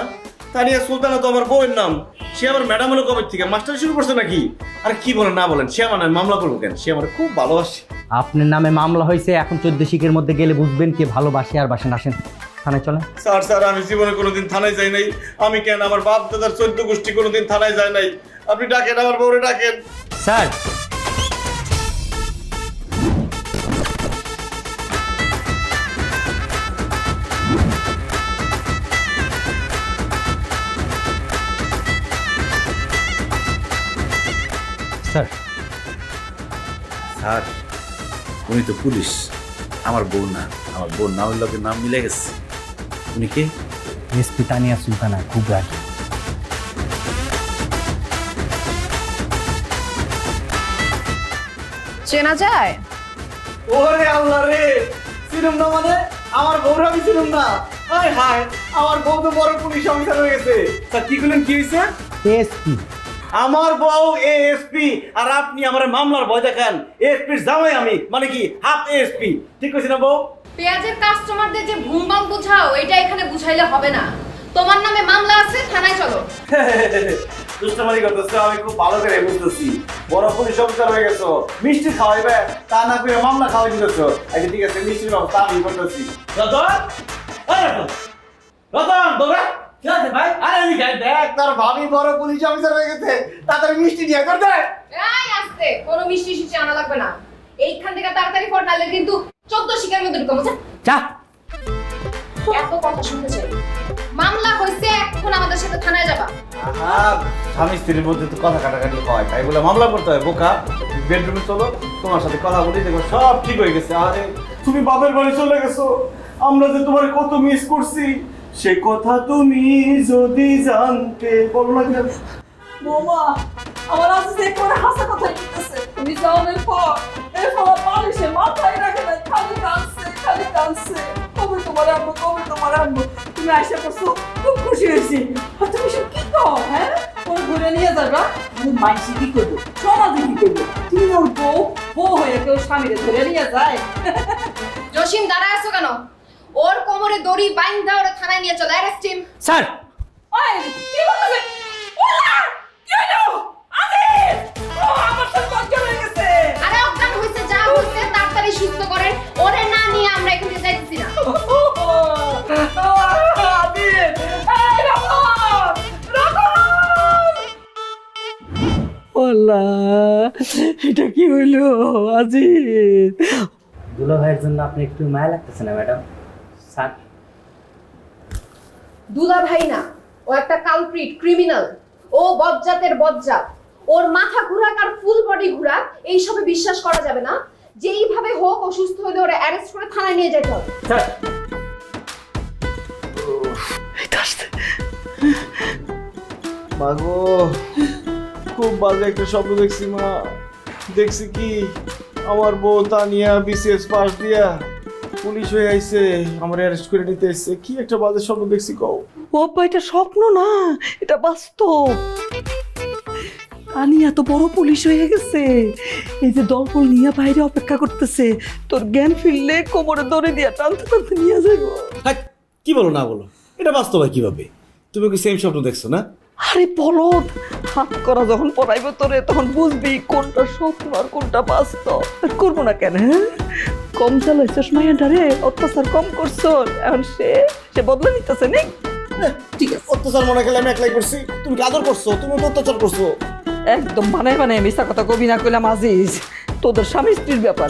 তানিয়া সুলতানা তো আমার বউয়ের নাম। সে আমার ম্যাডাম হলো কবে থেকে? মাস্টার শুরু করছে নাকি? আর কি বলেন না বলেন, সে আমার নামে মামলা করবো কেন? সে আমার খুব ভালোবাসে। আপনার নামে মামলা হয়েছে, এখন 14 শিখের মধ্যে গেলে বুঝবেন কে ভালোবাসে আর বাসেন। আসেন থানায় চলেন। স্যার আমি জীবনে কোনোদিন থানায় যাই নাই। আমি কেন, আমার বাপ দাদার 14 গোষ্ঠী কোনোদিন থানায় যায় নাই। আপনি ডাকেন, আমার বউরে ডাকেন। স্যার স্যার স্যার উনি তো পুলিশ, আমার বউ না, আমার বউ নামের লোকে নাম মিলে গেছে। উনি কে? এসপি তানিয়া সুলতানা, খুব রাগী। চেনা যায়? ওরে আল্লাহ রে, চিনুম না মানে? আমার বউরা আমি চিনুম না? হায় হায়, আমার বউ তো বড় পুলিশ অফিসার হয়ে গেছে। স্যার কি করলেন, কি হয়েছে? এসপি। আমার বউ এএসপি আর আপনি আমার মামলার ভয় দেখান। এএসপির জামাই আমি, মানে কি হাফ এএসপি, ঠিক কইছি না বউ? পেঁয়াজের কাস্টমারদের যে ভুমবাম বুঝাও এটা এখানে বুঝাইলে হবে না। তোমার নামে মামলা আছে, থানায় চলো। দুষ্টমারি করতেছ, আমি খুব ভালো করে বুঝতেছি। বড় পুলিশ অফিসার হয়ে গেছো, মিষ্টি খাওয়াইবে তা না করে মামলা খাওয়াই দিতেছো। আচ্ছা ঠিক আছে, মিষ্টির ব্যবস্থা আমি করতেছি। রতন, এই রতন, রতন দৌড়া। কি আছে ভাই? আরে দেখ তোর ভাবি বড় পুলিশ অফিসার হয়ে গেছে, তাড়াতাড়ি মিষ্টি নিয়ে কর দে। এই আস্তে, কোনো মিষ্টি শিশি আনা লাগবে না। এইখান থেকে তাড়াতাড়ি ফট, নালে কিন্তু 14 শিকার মধ্যে ঢুকাবো। যা। এত কথা শুনতে চাই। মামলা হইছে, এখন আমাদের সাথে থানায় যাবা। স্বামী স্ত্রীর মধ্যে তো কথা কাটাকাটি হয়, তাই বলে মামলা করতে হয়? বোকা, বেডরুমে চলো, তোমার সাথে কথা বলি, দেখো সব ঠিক হয়ে গেছে। আরে তুমি বাপের বাড়ি চলে গেছো, আমরা যে তোমার কত মিস করছি সে কথা তুমি যদি জানতে। বলো না কেন বৌমা, আমার আজকে করে হাসা কথা বলতেছে। তুমি যাওয়ার পর এরপর পালিশে মাথায় রাখে না, খালি কাঁদছে। কবে তোমার আনবো, কবে তোমার আনবো। তুমি আশা করছো, খুব খুশি হয়েছি। আর তুমি সব কি কও? হ্যাঁ, ওর ঘুরে নিয়ে যাবা। আমি মাইসি কি করবো, সমাজে কি করবো? তুমি ওর বউ হয়ে কেউ স্বামীরে ধরে নিয়ে যায়? জসিম দাঁড়ায় আছো কেন? ওর কোমরে দড়ি বাইন্ধা ওরে থানায় নিয়ে চলো। Arrest him. স্যার। ওই কি বলতেছে? ওলা কি হলো? আজিজ, ও আমার সাথে বজ্জা হয়ে গেছে। আরে অজ্ঞান হইছে, যা হইছে তাড়াতাড়ি সুস্থ করেন। ওরে না নিয়ে আমরা এখান থেকে যাইতেছি না। আজিজ, এই রকম ওলা, এটা কি হইলো আজিজ? দুলা ভাইয়ের জন্য আপনি একটু মায়া লাগতেছে না ম্যাডাম? স্যার দুলা ভাই না, ও একটা কালপ্রিট, ক্রিমিনাল। ও বজ্জাতের বজ্জাত। ওর মাথা ঘুরাক আর ফুল বডি ঘুরাক এইসবে বিশ্বাস করা যাবে না। যেইভাবে হোক অসুস্থ হলে ওরা অ্যারেস্ট করে থানায় নিয়ে যেতে হবে। স্যার। মাগো, খুব বাজে একটা স্বপ্ন দেখছি মা। দেখছি কি আমার বউ তানিয়া বিসিএস পাস দিয়া পুলিশ হয়ে আইছে, আমার অ্যারেস্ট করে নিতে এসেছে। কি একটা বাজে স্বপ্ন দেখছি কও। বাবা, এটা স্বপ্ন না, এটা বাস্তব। আনি এত বড় পুলিশ হয়ে গেছে, এই যে দলপল নিয়ে বাইরে অপেক্ষা করতেছে। তোর জ্ঞান ফিরলে কোমরে দড়ি দিয়ে টানতে টানতে নিয়ে যাবো। কি বলো না বলো, এটা বাস্তব হয় কিভাবে? তুমি কি সেম স্বপ্ন দেখছো না? আরে বলদ, হাত করা যখন পড়াইব তোরে তখন বুঝবি কোনটা স্বপ্ন আর কোনটা বাস্তব। আর করবো না কেন? হ্যাঁ, কম চালাইছস মায়াটারে, অত্যাচার কম করছো, এখন সে বদলে নিতেছে নেই। ঠিক আছে, অত্যাচার মনে গেলে আমি একলাই করছি, তুমি কি আদর করছো? তুমি তো অত্যাচার করছো। একদম বানায় মিথ্যা কথা কবি না কইলাম আজিজ। তোদের স্বামী স্ত্রীর ব্যাপার,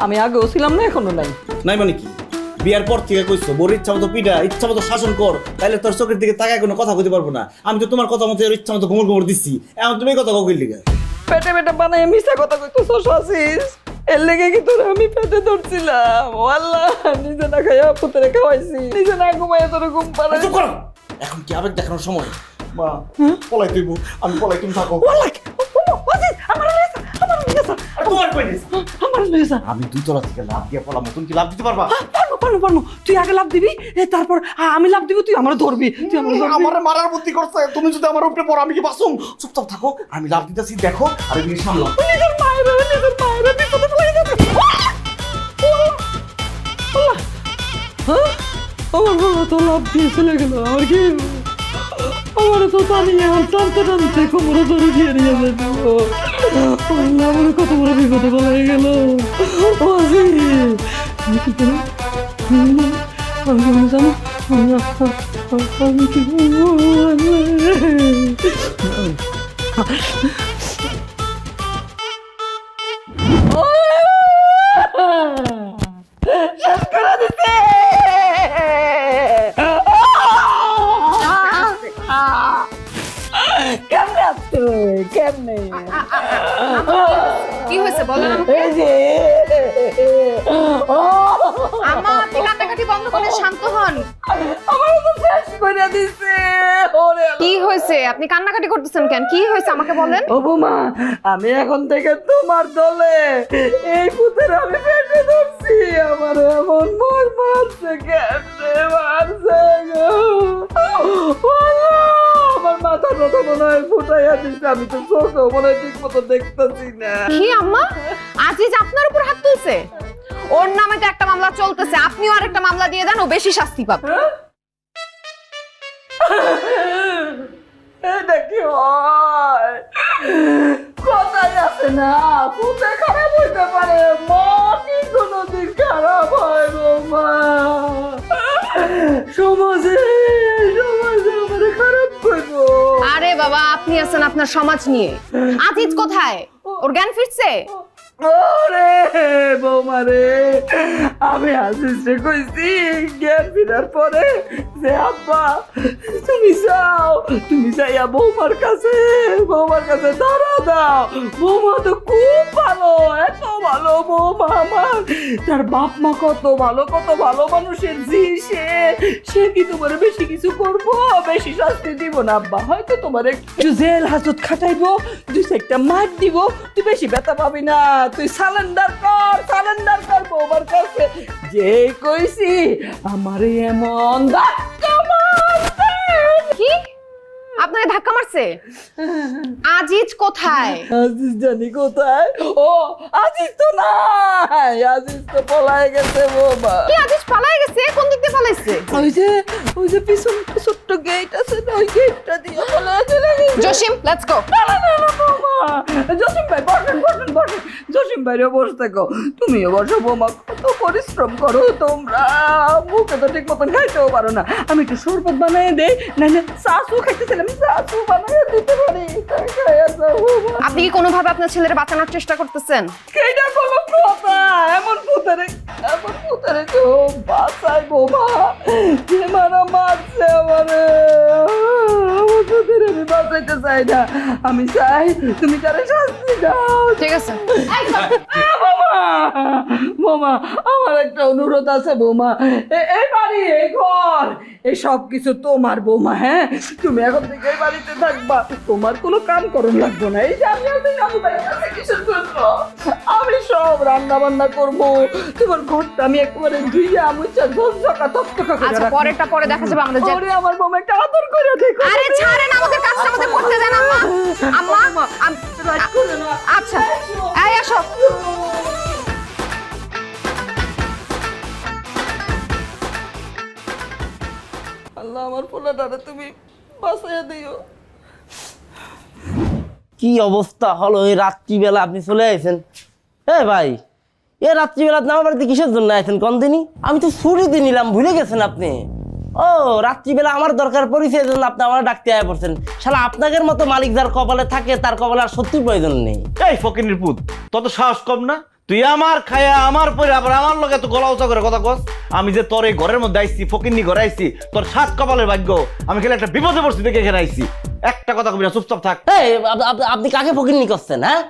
আমি আগেও ছিলাম না, এখনো নাই। নাই মানে কি? বিয়ার পর থেকে কইছো বোর ইচ্ছা মতো পিঠা, ইচ্ছা মতো শাসন কর, তাইলে তোর চোখের দিকে তাকায় কোনো কথা কইতে পারবো না। আমি তো তোমার কথা মতো ইচ্ছা মতো ঘুমর দিচ্ছি, এখন তুমি কথা কইলি লিগা? পেটে বানায় মিথ্যা কথা কইতেছস আজিজ। এর লেগে কি তোরে আমি পেটে ধরছিলাম? আল্লাহ, নিজে না খাইয়া পুতরে খাওয়াইছি, নিজে না ঘুমাইয়া তোরে ঘুম পাড়াই। চুপ করো, এখন কি আবেগ দেখানোর সময়? মা পলাই তুইব, আমি পলাই, তুমি থাকো। আমি 2 তলা থেকে লাফ দিয়ে পলাম, তুমি কি লাফ দিতে পারবা? পারবো। তুই আগে লাফ দিবি, তারপর আমি লাফ দিব, তুই আমার ধরবি। তুই আমার মারার বুদ্ধি করছে, তুমি যদি আমার উপরে পড়ো আমি কি বাঁচুম? চুপচাপ থাকো, আমি লাফ দিতেছি, দেখো আর এদিকে সামলাও। নিজের মায়ের বিপদে ফেলাই যাবে। আমার বাবা তো লাফ দিয়ে চলে গেল, আমার কি? আমার তো টানিয়ে টানতে কোমরে ধরে দিয়ে নিয়ে যেত। আমার কত বড় বিপদে ফেলাই গেল। আমি কি করবো? আমি কি জানো, আমি কি কেমনে? বলেন আমাকে। এই যে আম্মা আপনি কান্নাকাটি বন্ধ করে শান্ত হন। আমার তো শেষ করে দিছে। ওরে কি হয়েছে? আপনি কান্নাকাটি করতেছেন কেন? কি হয়েছে আমাকে বলেন। ও বৌমা, আমি এখন থেকে তোমার দলে। এই পুতের আমি পেটে ধরছি। আমার এমন মার মারছে, কেমনে মারছে গো। আমার মাথা কথা মনে হয় ফুটাইয়া দিচ্ছে। আমি তো চোখে মনে হয় ঠিক মতো দেখতেছি না। কি আম্মা, আজিজ আপনার উপর হাত তুলছে? ওর নামে তো একটা মামলা চলতেছে, আপনিও আরেকটা মামলা দিয়ে দেন, ও বেশি শাস্তি পাবে। এটা কি হয়? কথাই আছে না, পুতে খারাপ হইতে পারে, মা কি কোনোদিন খারাপ হয় গো মা? সমাজে আমাদের খারাপ করবো। আরে বাবা, আপনি আছেন আপনার সমাজ নিয়ে। আজিজ কোথায়? ওর জ্ঞান ফিরছে? ওরে বৌমা রে, আমি আজিজকে কইছি জ্ঞান ফিরার পরে যে আব্বা তুমি যাইয়া বৌমার কাছে ধরা দাও। বৌমা তো খুব ভালো, এত ভালো বৌমা আমার। তার বাপ মা কত ভালো মানুষের জি। সে কি তোমার বেশি কিছু করবো, বেশি শাস্তি দিব না আব্বা। হয়তো তোমার একটু জেল হাজত খাটাইবো, দুই একটা মার দিব, তুই বেশি ব্যথা পাবি না। তুই সারেন্ডার কর বৌমার কাছে। যে কইছি আমারে এমন ধাক্কা মারছে। কি আপনাকে ধাক্কা মারছে? আজিজ কোথায়? আজিজ জানি কোথায়। ও আজিজ তো নাই, আজিজ তো পলায় গেছে বৌমা। কি আজিজ পালায় গেছে? কোন দিক দিয়ে পালাইছে? ওই যে পিছন ছোট্ট গেট আছে না, ওই গেটটা দিয়ে পলায় চলে গেছে। Jasim, let's go. না বৌমা, জসিম ভাই বসেন। জসিম ভাইরে বসে থাকো, তুমিও বসো বৌমা। কত পরিশ্রম করো তোমরা, মুখে তো ঠিক মতন খাইতেও পারো না। আমি একটু শরবত বানিয়ে দেই, না শাশু খাইতেছিলাম, শাশু বানিয়ে দিতে পারি। আপনি কি কোনোভাবে আপনার ছেলের বাঁচানোর চেষ্টা করতেছেন? কেডা কোনো কথা? এমন পুতারে কেউ বাঁচাই বৌমা? যে মারা মারছে আমারে, আমার পুতের আমি বাঁচাইতে চাই না। আমি চাই তুমি তারে শাস্তি দাও। ঠিক আছে বৌমা, আমার একটা অনুরোধ আছে বৌমা। এই বাড়ি, এই ঘর, এই সব কিছু তোমার বৌমা। হ্যাঁ, তুমি এখন থেকে এই বাড়িতে থাকবা, তোমার কোনো কাম করণ লাগবে না। এই যে আমি কিসের জন্য আমি সব রান্না বান্না করবো। তোমার ঘরটা আমি একবারে ধুইয়া মুছা ঝকঝকা তকতকা করে আচ্ছা, রাখবো। পরেরটা পরে দেখা যাবে। আমাদের ওরে আমার বৌমা একটা আদর করে দেখো। আরে ছাড়েন, আমাদের কাজটা আমাদের করতে দেন আম্মা। আচ্ছা, এই আসো। আল্লাহ আমার পোলাটারে তুমি বাঁচাইয়া দিও। কি অবস্থা হলো এই রাত্রিবেলা আপনি চলে আইছেন? ভাই, এ রাত্রিবেলা আপনি আমার বাড়িতে কিসের জন্য আইছেন কোন দিনই? আমি তো ছুটিতে নিলাম, ভুলে গেছেন আপনি? ও রাত্রিবেলা আমার দরকার পরিচয়ের জন্য আপনি আমার ডাকতে আয় পড়ছেন। শালা আপনাদের মতো মালিক যার কপালে থাকে তার কপালে আর সত্যি প্রয়োজন নেই। এই ফকিনির পুত, তত সাহস কম না? তুই আমার খায়া আমার পরে আবার আমার লগে তো গলা উঁচা করে কথা কস। আমি যে তোর এই ঘরের মধ্যে আইছি, ফকিন্নি ঘরে আইছি, তোর সাত কপালের ভাগ্য। আমি খেলে একটা বিপদে পড়ছি দেখে এখানে আইছি। একটা কথা কবি না, চুপচাপ থাক। আপনি কাকে ফকিন্নি করছেন? হ্যাঁ,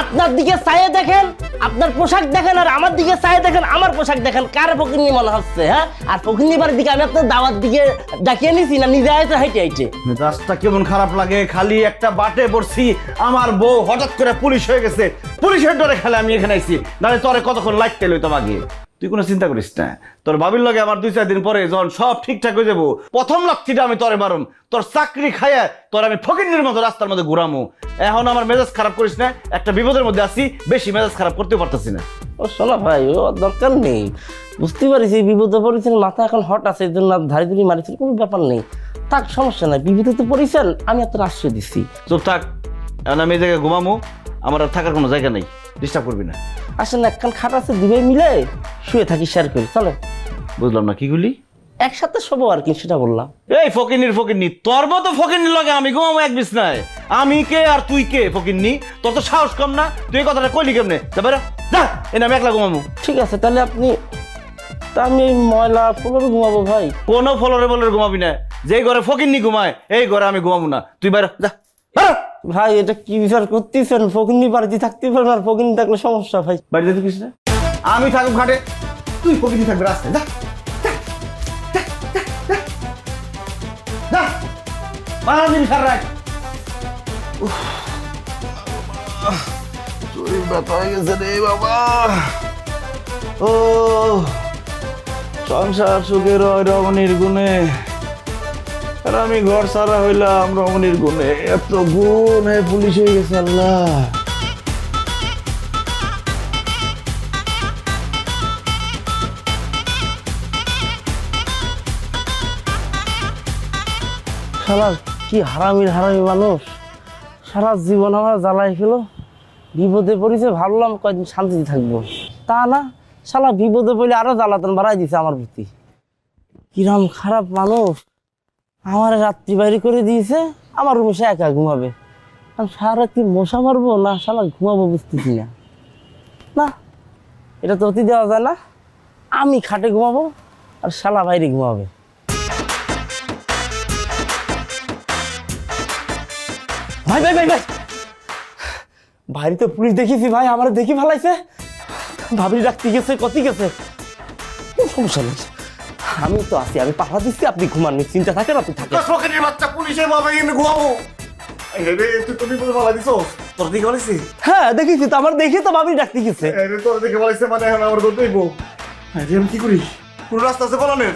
আপনার দিকে চাইয়ে দেখেন, আপনার পোশাক দেখেন, আর আমার দিকে চাইয়ে দেখেন, আমার পোশাক দেখেন, কার ফকিন্নি মনে হচ্ছে? হ্যাঁ, আর ফকিন্নি বাড়ির দিকে আমি আপনার দাওয়ার দিকে ডাকিয়ে নিছি না নিজে আইতে হাইটে? মেজাজটা কেমন খারাপ লাগে। খালি একটা বাটে পড়ছি, আমার বউ হঠাৎ করে পুলিশ হয়ে গেছে, পুলিশের ডরে খেলে আমি এখানে আইছি। নাহলে তোরে কতক্ষণ লাগতে লইতাম আগে। তুই কোনো চিন্তা করিস না, তোর বাবির লগে আমার 2-4 দিন পরে যখন সব ঠিকঠাক হয়ে যাবো, প্রথম লাচ্ছিটা আমি তোরে মারুম। তোর চাকরি খাইয়া তোর আমি ফকিন্নির মতো রাস্তার মধ্যে ঘুরামু। এখন আমার মেজাজ খারাপ করিস না, একটা বিপদের মধ্যে আছি, বেশি মেজাজ খারাপ করতে পারতেছি না। ও শোনা ভাই, ও দরকার নেই, বুঝতে পারিস বিপদে পড়েছেন, মাথা এখন হট আছে, এই জন্য ধারি ধরি মারিছেন, কোনো ব্যাপার নেই। থাক, সমস্যা নাই, বিপদে তো পড়েছেন, আমি আপনার আশ্রয় দিচ্ছি। চুপ থাক, এখন আমি এই জায়গায় ঘুমামু, আমার আর থাকার কোনো জায়গা নেই, ডিস্টার্ব করবি না। আসেন, একখান খাট আছে, দুই মিলে শুয়ে থাকি, শেয়ার করি, চলো। বুঝলাম না, কি গুলি? একসাথে শোবো আর কি, সেটা বললাম। এই ফকিন্নি, তোর মতো ফকিন্নির লগে আমি ঘুমাবো এক বিছনায়? আমি কে আর তুই কে ফকিন্নি? তোর তো সাহস কম না? তুই এই কথাটা কইলি কেমনে? যা, এনে আমি একলা ঘুমাবো। ঠিক আছে, তাহলে আপনি, তা আমি এই ময়লা ফ্লোরে ঘুমাবো ভাই। কোনো ফ্লোরে ঘুমাবি না, যেই ঘরে ফকিন্নি ঘুমায় এই ঘরে আমি ঘুমাবো না। তুই বাইরে যা। ভাই এটা কি বিচার করতেছেন? ফকিন্নি বাড়িতে থাকতে পারবেন আর ফকিন্নি থাকলে সমস্যা ভাই। বাড়িতে থাকিস না, আমি থাকুক ঘাটে, তুই প্রকৃতি থাকবে রাস্তায়। যা যা মারা দিবি সার রাখ। শরীর ব্যথা হয়ে গেছে রে বাবা। ও সংসার সুখের হয় রমণীর গুণে, আর আমি ঘর সারা হইলাম রমণীর গুণে। এত গুণ হয়ে পুলিশ হয়ে গেছে আল্লাহ। শালা কি হারামির হারামি মানুষ, সারা জীবন আমার জ্বালাই খেলো। বিপদে পড়েছে ভাবলাম কয়েকদিন শান্তিতে থাকবো, তা না শালা বিপদে পড়লে আরো জ্বালাতন বাড়াই দিছে আমার প্রতি। কিরম খারাপ মানুষ, আমার রাত্রি বাইরে করে দিয়েছে, আমার রুমে সে একা ঘুমাবে। আমি সারা রাত্রি মশা মারবো না শালা ঘুমাবো বুঝতেছি না। না এটা তো অতি দেওয়া যায় না, আমি খাটে ঘুমাবো আর শালা বাইরে ঘুমাবে। ভাই ভাই ভাই ভাই ভাই তো পুলিশ দেখেছি ভাই, আমার দেখি ভালাইছে, ভাবি রাখতে গেছে কতি গেছে, সমস্যা নেই, আমি তো আছি, আমি পাহারা দিচ্ছি, আপনি ঘুমান, চিন্তা থাকে না, তুই থাকে। শখের বাচ্চা পুলিশের বাবা কিন্তু ঘুমাবো। তুই বিপদে ভালাই দিছ, তোর দিকে বলেছি। হ্যাঁ দেখেছি তো, আমার দেখে তো ভাবি ডাকতে গেছে। তোর দিকে বলেছে মানে এখন আমার করতেই বউ। আমি কি করি? কোন রাস্তা আছে বলানের?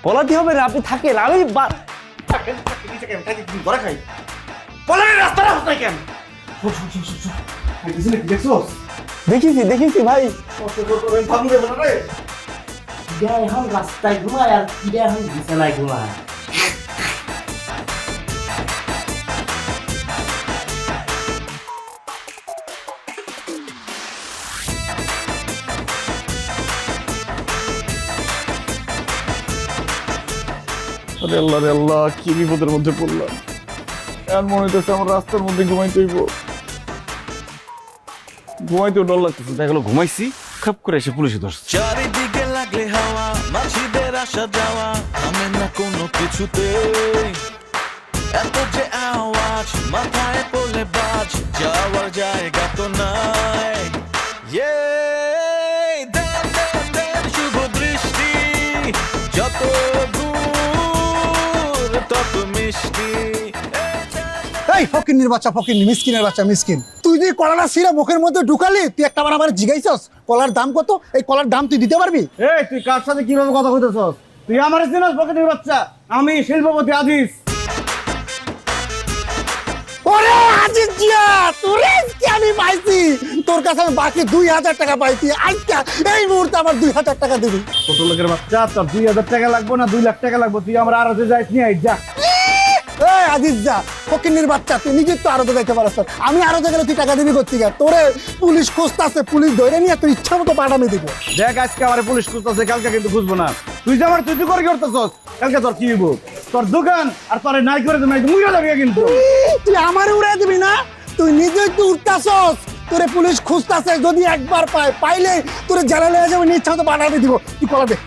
বলাতে হবে না, আপনি থাকেন, আমি ঘরে খাই বলানের রাস্তাটা হচ্ছে কেন? দেখেছি দেখেছি ভাই। এখন রাস্তায় ঘুমায় আর এখন বিছানায় ঘুমায়। আরে আল্লাহ রে আল্লাহ, কি বিপদের মধ্যে পড়লাম। এখন মনে হইতেছে আমার রাস্তার মধ্যে ঘুমাইতে হইব। ঘুমাইতেও ডর লাগতেছে, দেখা গেলো ঘুমাইছি খাপ করে এসে পুলিশে ধরছে। চারিদিকে লাগলে হাওয়া, মাছিদের আসা যাওয়া থামে না কোনো কিছুতে। এত যে আওয়াজ মাথায় পড়লে বাজ, যাওয়ার জায়গা তো নাই। দেন দেন দেন শুভ দৃষ্টি, যত দূর তত মিষ্টি। এই ফকিন্নির বাচ্চা, ফকিন্নি, মিসকিনের বাচ্চা মিসকিন, তুই যে কলাটা ছিঁড়ে মুখের মধ্যে ঢুকালি, তুই একটা বার আমার জিগাইছস কলার দাম কত? এই কলার দাম তুই দিতে পারবি? এই তুই কার সাথে কিভাবে কথা কইতেছস? তুই আমার চিনস ফকিন্নির বাচ্চা? আমি শিল্পপতি আজিজ। ওরে আজিজ জিয়া, তোরে কি আমি পাইছি? তোর কাছে আমি বাকি 2000 টাকা পাইছি, আজকে এই মুহূর্তে আমার 2000 টাকা দিবি। ছোট লোকের বাচ্চা, তোর 2000 টাকা লাগবে না 2 লাখ টাকা লাগবে? তুই আমার আরতে যাইস নি, আই যা। এই আজিজ যা, ফকিন্নির বাচ্চা, তুই নিজে তো আরতে যাইতে পারছ, আমি আরতে গেলে তুই টাকা দিবি কোথা থেকে? তোরে পুলিশ খুঁজতাছে, পুলিশ ধরে নিয়ে তুই ইচ্ছা মতো পাঠামি দিব। দেখ আজকে আমার পুলিশ খুঁজতেছে, কালকে কিন্তু খুঁজবো না। তুই যে আমার তুই করে করতেছস, কালকে তোর কি হইব? তোর দোকান আর তোরে নাই করে তুমি মুইরা যাবি কিন্তু। তুই আমারে উড়াই দিবি না? তুই নিজেই তো উঠতাছস, তোরে পুলিশ খুঁজতাছে, যদি একবার পাইলে তোরে জেলে লয়ে যাবে, ইচ্ছা মতো পাঠাবি দিব। তুই কলা দে।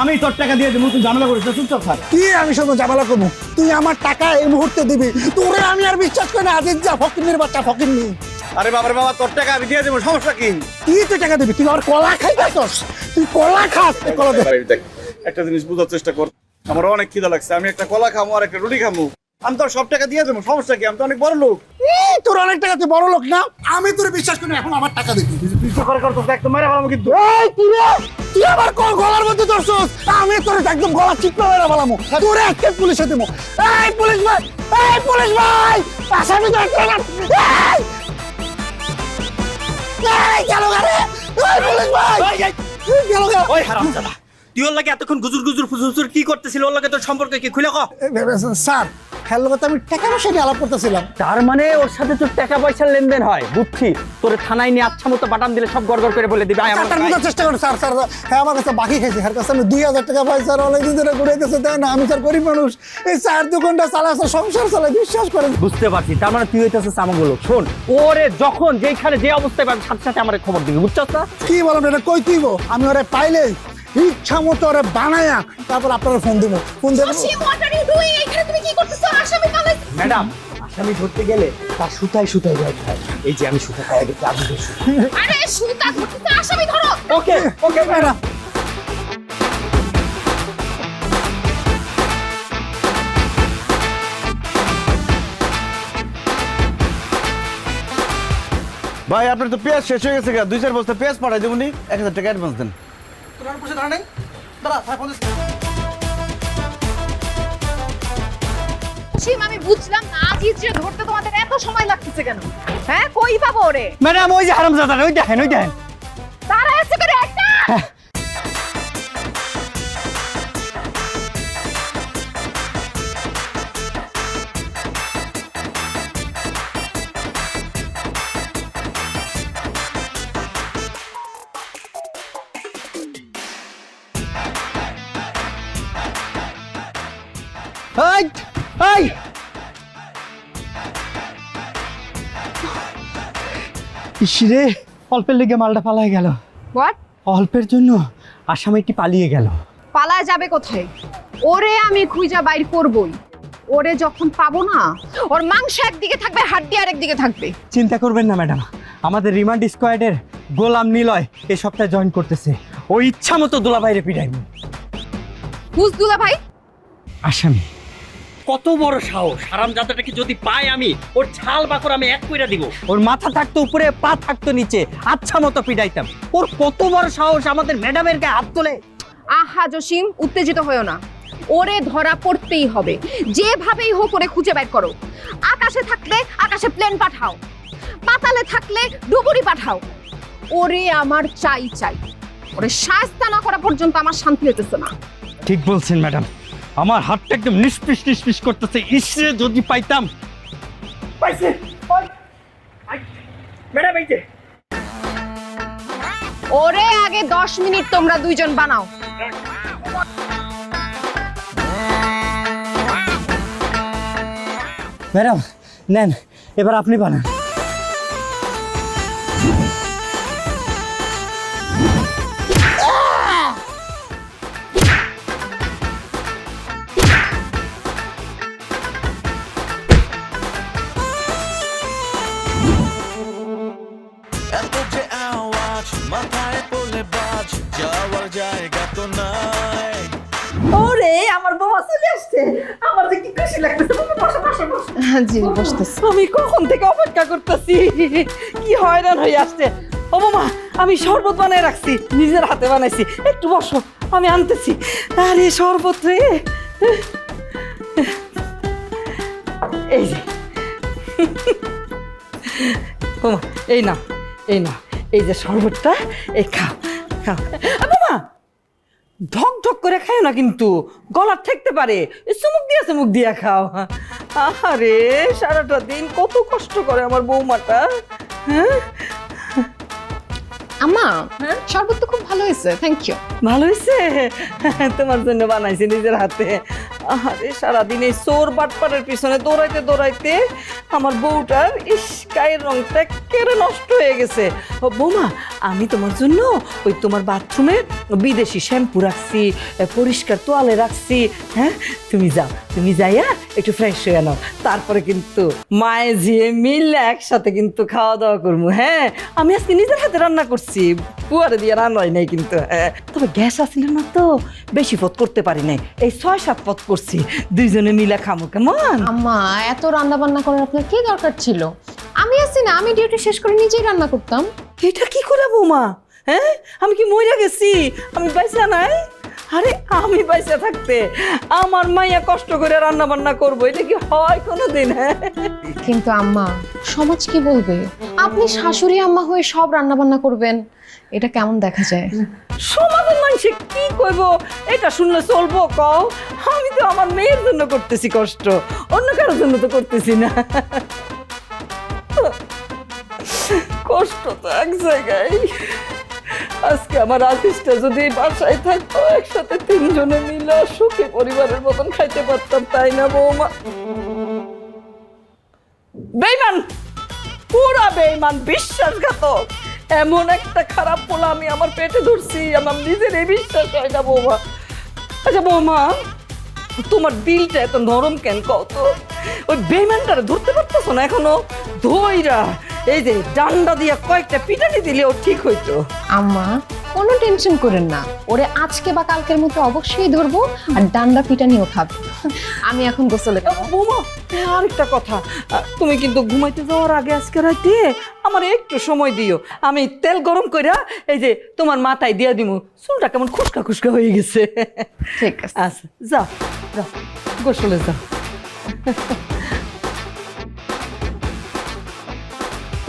আমি তোর টাকা দিয়ে দেবো, তুই ঝামেলা করিস না, চুপচাপ থাক। কি আমি সব ঝামেলা করবো? তুই আমার টাকা এই মুহূর্তে দিবি, তোরে আমি আর বিশ্বাস করি না। আজিজ যা, ফকিন্নির বাচ্চা, ফকিন্নি। আরে বাবারে বাবা, তোর টাকা আমি দিয়ে দেবো, সমস্যা কি? কি তুই টাকা দিবি? তুই আমার কলা খাইতাছস, তুই কলা খাস, তুই কলা দে। দেখ একটা জিনিস বোঝার চেষ্টা কর, আমার অনেক খিদা লাগছে, আমি একটা কলা খামো আর একটা রুটি খামো। আমি তোর সব টাকা দিয়ে দেবো, সমস্যা কি? আমি তো অনেক বড় লোক। তোর অনেক টাকা, তুই বড় লোক না? আমি তোরে বিশ্বাস করি না, এখন আমার টাকা দিবি। তুই তো করে করতেছ, একদম মেরে ফেলামো কিন্তু। এই তুই রে, তুই আমার গলার মধ্যে ধরছস, আমি তোরে একদম গলা চিপে মেরে ফেলামো, তোরে আজকে পুলিশে দেবো। এই পুলিশ ভাই, এই পুলিশ ভাই, আসামি তো একটা এই গেল গারে, এই পুলিশ ভাই গেল গা। ওই হারামজাদা, তুই ওর লাগে এতক্ষণ গুজুর গুজুর ফুজুর কি করতেছিল? ওর লাগে তোর সম্পর্ক কি খুলে ক? স্যার, হ্যাঁ লোক আমি টাকা পয়সা নিয়ে আলাপ করতেছিলাম। তার মানে ওর সাথে তোর টাকা পয়সার লেনদেন হয়, বুঝছি। তোর থানায় নিয়ে আচ্ছা মতো বাটাম দিলে সব গড়গড় করে বলে দিবে। চেষ্টা করি স্যার। স্যার হ্যাঁ, আমার কাছে বাকি খাইছে, এর কাছে আমি 2000 টাকা পাই স্যার, অনেকদিন ধরে ঘুরাইতেছে, তাই না? আমি স্যার গরিব মানুষ, এই চার দোকানটা চালা আছে, সংসার চালায়, বিশ্বাস করেন। বুঝতে পারছি, তার মানে তুই হইতেছিস আমাগুলো। শোন, ওরে যখন যেখানে যে অবস্থায় পাবে সাথে সাথে আমার খবর দিবি, বুঝছস না? কি বলেন এটা? কই তুইব? আমি ওরে পাইলেই ইচ্ছা মতো ওরে বানায়া তারপর আপনারা ফোন দিব। ফোন দেব। এখানে তুমি কি করতেছো? আসামি পালাই। ম্যাডাম, আসামি ধরতে গেলে তার সুতায় সুতায় ভয় খায়। এই যে আমি সুতা খাই গেছি, আমি আরে সুতা ধরতে আসামি ধরো। ওকে ওকে ম্যাডাম। ভাই আপনার তো পেঁয়াজ শেষ হয়ে গেছে, 2-4 বস্তা পেঁয়াজ পাঠাই দেবো নি, 1000 টাকা অ্যাডভান্স দেন। আমি বুঝলাম না আজিজরে ধরতে তোমাদের এত সময় লাগতেছে কেন? হ্যাঁ কই পাবো ওরে? ম্যাডাম ওই যে হারামজাদা, ওই দেখেন ওই দেখেন। তারা এসে করে একটা এই এই ইসরে, অল্পের লেগে মালটা পালায় গেল। হোয়াট? অল্পের জন্য আসামিটি পালিয়ে গেল। পালায় যাবে কোথায়? ওরে আমি খুঁজা বাইর করবই। ওরে যখন পাবো না, ওর মাংস একদিকে থাকবে, হাড্ডি আরেকদিকে থাকবে। চিন্তা করবেন না ম্যাডাম, আমাদের রিমান্ড স্কোয়াডের গোলাম নিলয় এই সপ্তাহে জয়েন করতেছে। ওই ইচ্ছা মতো দোলা বাইরে পিটাইব। হুস দুলা ভাই? আসামি। কত বড় সাহস! হারামজাদাটাকে যদি পাই আমি, ওর ছাল বাকর আমি এক কইরা দিব। ওর মাথা থাকতো উপরে, পা থাকতো নিচে, আচ্ছা মতো পিটাইতাম। ওর কত বড় সাহস আমাদের ম্যাডামের গায়ে হাত তোলে। আহা জসিম, উত্তেজিত হয়েও না। ওরে ধরা পড়তেই হবে, যেভাবেই হোক ওরে খুঁজে বের করো। আকাশে থাকলে আকাশে প্লেন পাঠাও, পাতালে থাকলে ডুবুরি পাঠাও। ওরে আমার চাই চাই। ওরে শাস্তি না করা পর্যন্ত আমার শান্তি হইতেছে না। ঠিক বলছেন ম্যাডাম, আমার হাতটা একদম নিষ্পিস নিষ্পিস করতেছে। ইসরে যদি পাইতাম। পাইছে ম্যাডাম, এই যে ওরে আগে 10 মিনিট তোমরা দুইজন বানাও। ম্যাডাম নেন, এবার আপনি বানান। এত যে আওয়াজ মাথায় পড়লে বাজ, যাওয়ার জায়গা তো নাই। ওরে আমার বাবা চলে আসছে, আমার যে কি খুশি লাগতেছে। বসো বসো বসো। জি বসতেছি। আমি কখন থেকে অপেক্ষা করতেছি, কি হয়রান হয়ে আসছে। ও মামা, আমি শরবত বানিয়ে রাখছি, নিজের হাতে বানাইছি। একটু বসো, আমি আনতেছি। আরে শরবত রে, এই যে মামা, এই না এই না, এই যে শরবতটা, এই খাও খাও। মামা ঢক ঢক করে খাও না, কিন্তু গলা ঠেকতে পারে। চুমুক দিয়া খাও। আরে সারাটা দিন কত কষ্ট করে আমার বৌমাটা। হ্যাঁ আম্মা, শরবত তো খুব ভালো হয়েছে, থ্যাংক ইউ। ভালো হয়েছে, তোমার জন্য বানাইছি নিজের হাতে। আরে সারাদিন এই চোর বাটপাড়ের পিছনে দৌড়াইতে দৌড়াইতে আমার বউটার গায়ের রংটা কেড়ে নষ্ট হয়ে গেছে। ও বৌমা, আমি তোমার জন্য ওই তোমার বাথরুমে বিদেশি শ্যাম্পু রাখছি, পরিষ্কার তোয়ালে রাখছি। হ্যাঁ তুমি যাও, তুমি যাইয়া একটু ফ্রেশ হয়ে নাও, তারপরে কিন্তু মায়ে ঝিয়ে মিললে একসাথে কিন্তু খাওয়া দাওয়া করবো। হ্যাঁ আমি আজকে নিজের হাতে রান্না করছি, পুয়ারে দিয়ে রান্না হয় নাই কিন্তু। তবে গ্যাস আসছিল না তো, বেশি পথ করতে পারি নাই, এই 6-7 পথ করছি, দুইজনে মিলে খামো। কেমন? আম্মা এত রান্না বান্না করার আপনার কি দরকার ছিল? আমি আছি না, আমি ডিউটি শেষ করে নিজেই রান্না করতাম। এটা কি করে বৌমা? হ্যাঁ আমি কি মইরা গেছি? আমি বাইসা নাই? আরে আমি বাইসা থাকতে আমার মাইয়া কষ্ট করে রান্না বান্না করবো, এটা কি হয় কোনোদিন? হ্যাঁ কিন্তু আম্মা, সমাজ কি বলবে? আপনি শাশুড়ি আম্মা হয়ে সব রান্না বান্না করবেন, এটা কেমন দেখা যায়? সমাজের মানুষে কি কইব এটা শুনলে চলবো? কও, আমি তো আমার মেয়ের জন্য করতেছি কষ্ট, অন্য কারোর জন্য তো করতেছি না। কষ্ট তো এক জায়গায়। আজকে আমার আজিজটা যদি বাসায় থাকতো, একসাথে 3 জনে মিলে সুখী পরিবারের মতন খাইতে পারতাম, তাই না বৌমা? বেঈমান, পুরা বেঈমান, বিশ্বাসঘাতক। এমন একটা খারাপ পোলা আমি আমার পেটে ধরছি, আমার নিজের এই বিশ্বাস হয় না বৌমা। আচ্ছা বৌমা, তোমার দিলটা এত নরম কেন কত? ওই বেইমানটারে ধরতে পারতেছো না এখনো? ধইরা এই যে ডান্ডা দিয়া কয়েকটা পিটানি দিলে ও ঠিক হইতো। আম্মা কোনো টেনশন করেন না, ওরে আজকে বা কালকের মতো অবশ্যই ধরবো আর ডান্ডা পিটানিও খাবে। আমি এখন গোসলে যাব। বৌমা আরেকটা কথা, তুমি কিন্তু ঘুমাইতে যাওয়ার আগে আজকে রাতে আমার একটু সময় দিও। আমি তেল গরম কইরা এই যে তোমার মাথায় দিয়া দিমু, চুলটা কেমন খুশকা খুশকা হয়ে গেছে। ঠিক আছে আচ্ছা যাও যাও গোসলে যাও।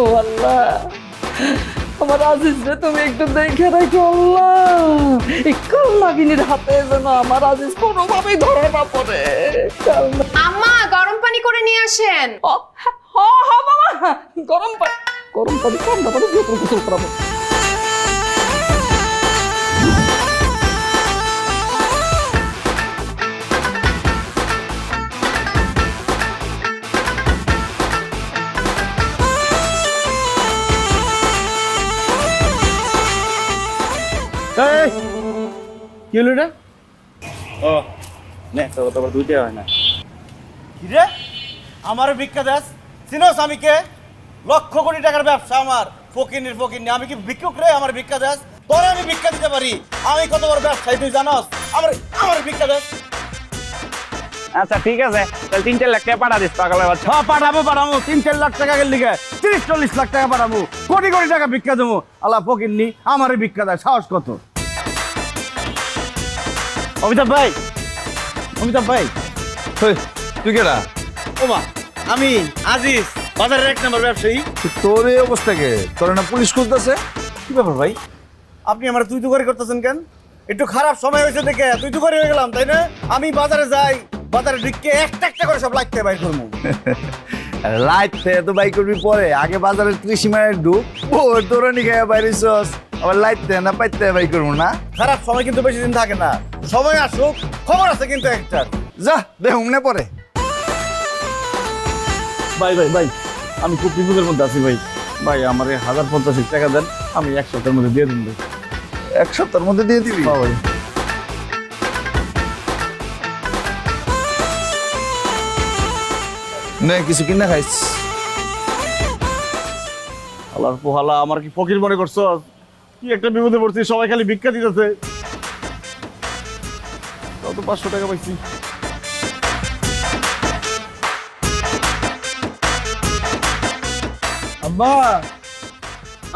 ও আল্লাহ, আমার আজিজ রে তুমি একটু দেখে রাখো আল্লাহ, এই কালনাগিনীর হাতে যেন আমার আজিজ কোনোভাবেই ধরা না পড়ে। আম্মা গরম পানি করে নিয়ে আসেন। হ্যাঁ বাবা, গরম পানি ঠান্ডা পানি দিয়ে তুমি গোসল করাবো। কি হলো রে? ও নে তোর দুইটা হয় না কি রে? আমার ভিক্ষা দাস চিনোস আমি কে? লক্ষ কোটি টাকার ব্যবসা আমার, ফকিনি। আমি কি ভিক্ষুক রে? আমার ভিক্ষা দাস তোরে আমি ভিক্ষা দিতে পারি? আমি কত বড় ব্যবসায়ী তুই জানোস? আমার ভিক্ষা দাস। আচ্ছা ঠিক আছে, তাহলে 3-4 লাখ টাকা পাঠা দিস পাগল বাচ্চা। পাঠাবো 3-4 লাখ টাকা লিখে 30-40 লাখ টাকা পাঠাবো, কোটি কোটি টাকা ভিক্ষা দেবো। আল্লাহ ফকিরনি আমার ভিক্ষা দেয়, সাহস কত? অমিতাভ ভাই তুই কেডা? ওমা আমি আজিজ, বাজারের 1 নম্বর ব্যবসায়ী। তোর এই অবস্থা কে? তোর না পুলিশ খুঁজতেছে? কি ব্যাপার ভাই, আপনি আমার তুই তো করে করতেছেন কেন? একটু খারাপ সময় হয়েছে দেখে তুই তো করে হয়ে গেলাম তাই না? আমি বাজারে যাই, বাজারে ঢুকে একটা করে সব লাইটতে বাইর করবো। লাইটতে তো বাই করবি পরে, আগে বাজারের 30 মিনিট ঢুক, ওর তোরনি গায়ে বাইরেছস, আবার লাইটতে না পাইতে বাই করবো না। খারাপ সময় কিন্তু বেশি দিন থাকে না, সময় আসুক, খবর আছে কিন্তু একটা। যা দেখুন না পরে। ভাই আমি খুব বিপদের মধ্যে আছি ভাই আমার 1050 টাকা দেন, আমি 1 সপ্তাহের মধ্যে দিয়ে দিন ভাই। 1 সপ্তাহের মধ্যে দিয়ে দিবি? হ্যাঁ ভাই। নে কিছু কিনা খাইস। আল্লাহর পোহালা, আমার কি ফকির মনে করছো? কি একটা বিপদে পড়ছি, সবাই খালি ভিক্ষা দিতেছে। কত 500 টাকা পাইছি।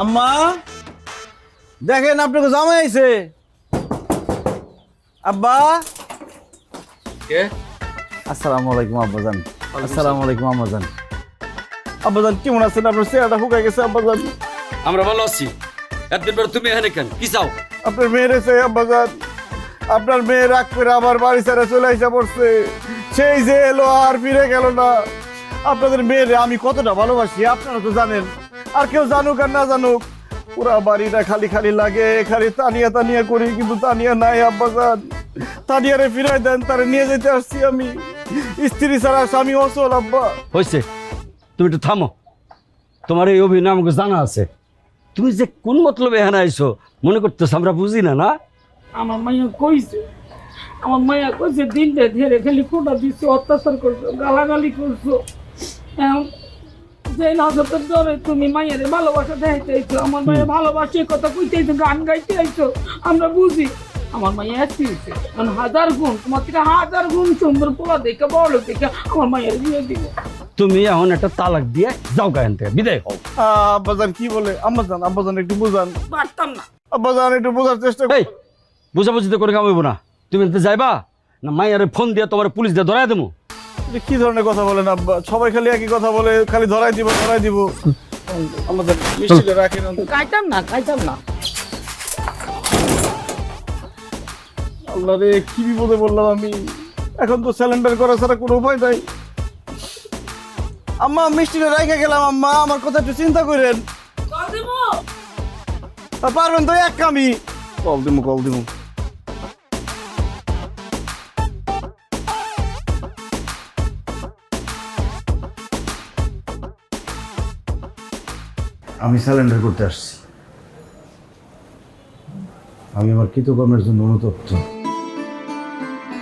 আম্মা দেখেন আপনাকে জামাই আইছে। আব্বা কে? আসসালামু আলাইকুম আব্বাজান। আসসালামু আলাইকুম আম্মাজান। আব্বাজান কেমন আছেন? আপনার চেহারাটা শুকাই গেছে আব্বাজান। আমরা ভালো আছি। এতদিন পর তুমি এখানে কেন? কি চাও? আপনার মেয়ের এসে আব্বাজান, আপনার মেয়ে রাগ করে আমার বাড়ি ছেড়ে চলে আসা পড়ছে। সেই যে এলো আর ফিরে গেল না। আপনাদের মেয়েরে আমি কতটা ভালোবাসি আপনারা তো জানেন, আর কেউ জানুক আর না জানুক, পুরা বাড়িটা খালি খালি লাগে, খালি তানিয়া করি, কিন্তু তানিয়া নাই আব্বাজান। তানিয়ারে ফিরাই দেন, তারে নিয়ে যেতে আসছি আমি। স্ত্রী ছাড়া স্বামী অচল আব্বা। হয়েছে, তুমি একটু থামো। তোমার এই অভিনয় আমাকে জানা আছে। তুমি যে কোন মতলবে এখানে আইছো মনে করতেছো আমরা বুঝি না? না আমার মাইয়া কইছে দিনটা ধরে খালি ফোটা দিছো, অত্যাচার করছো, গালাগালি করছো। যে নজরের ধরে তুমি মায়ের ভালোবাসা দেখাইতে আইছো, আমার মায়ের ভালোবাসে কথা কইতে আইছো, গান গাইতে আইছো, আমরা বুঝি। আমার মাইয়া একটি হয়েছে, 1000 গুণ তোমার থেকে 1000 গুণ সুন্দর পোলা দেখে বড় দেখে আমার মায়ের বিয়ে দিব। তুমি এখন একটা তালাক দিয়ে যাও গান থেকে বিদায় হও। আব্বাজান কি বলে? আব্বাজান একটু বুঝান। পারতাম না আব্বাজান, একটু বোঝার চেষ্টা এই বুঝাবুঝি তো করে কাম হইব না। তুমি এতে যাইবা না মাইয়ারে ফোন দিয়ে তোমার পুলিশ দিয়ে ধরাই দেবো? কি ধরনের কথা বলেন আব্বা? সবাই খালি একই কথা বলে, খালি ধরাই দিব। আমাদের মিষ্টিটা রাখেন। খাইতাম না। আল্লাহ রে, কি বিপদে বললাম আমি। এখন তো সিলিন্ডার করা ছাড়া কোনো উপায় নাই। আম্মা মিষ্টিটা রেখে গেলাম আম্মা, আমার কথা একটু চিন্তা করেন। পারবেন তো? এক কামি কল দিমু। আমি সিলিন্ডার করতে আসছি। আমি আমার কৃতকর্মের জন্য অনুতপ্ত।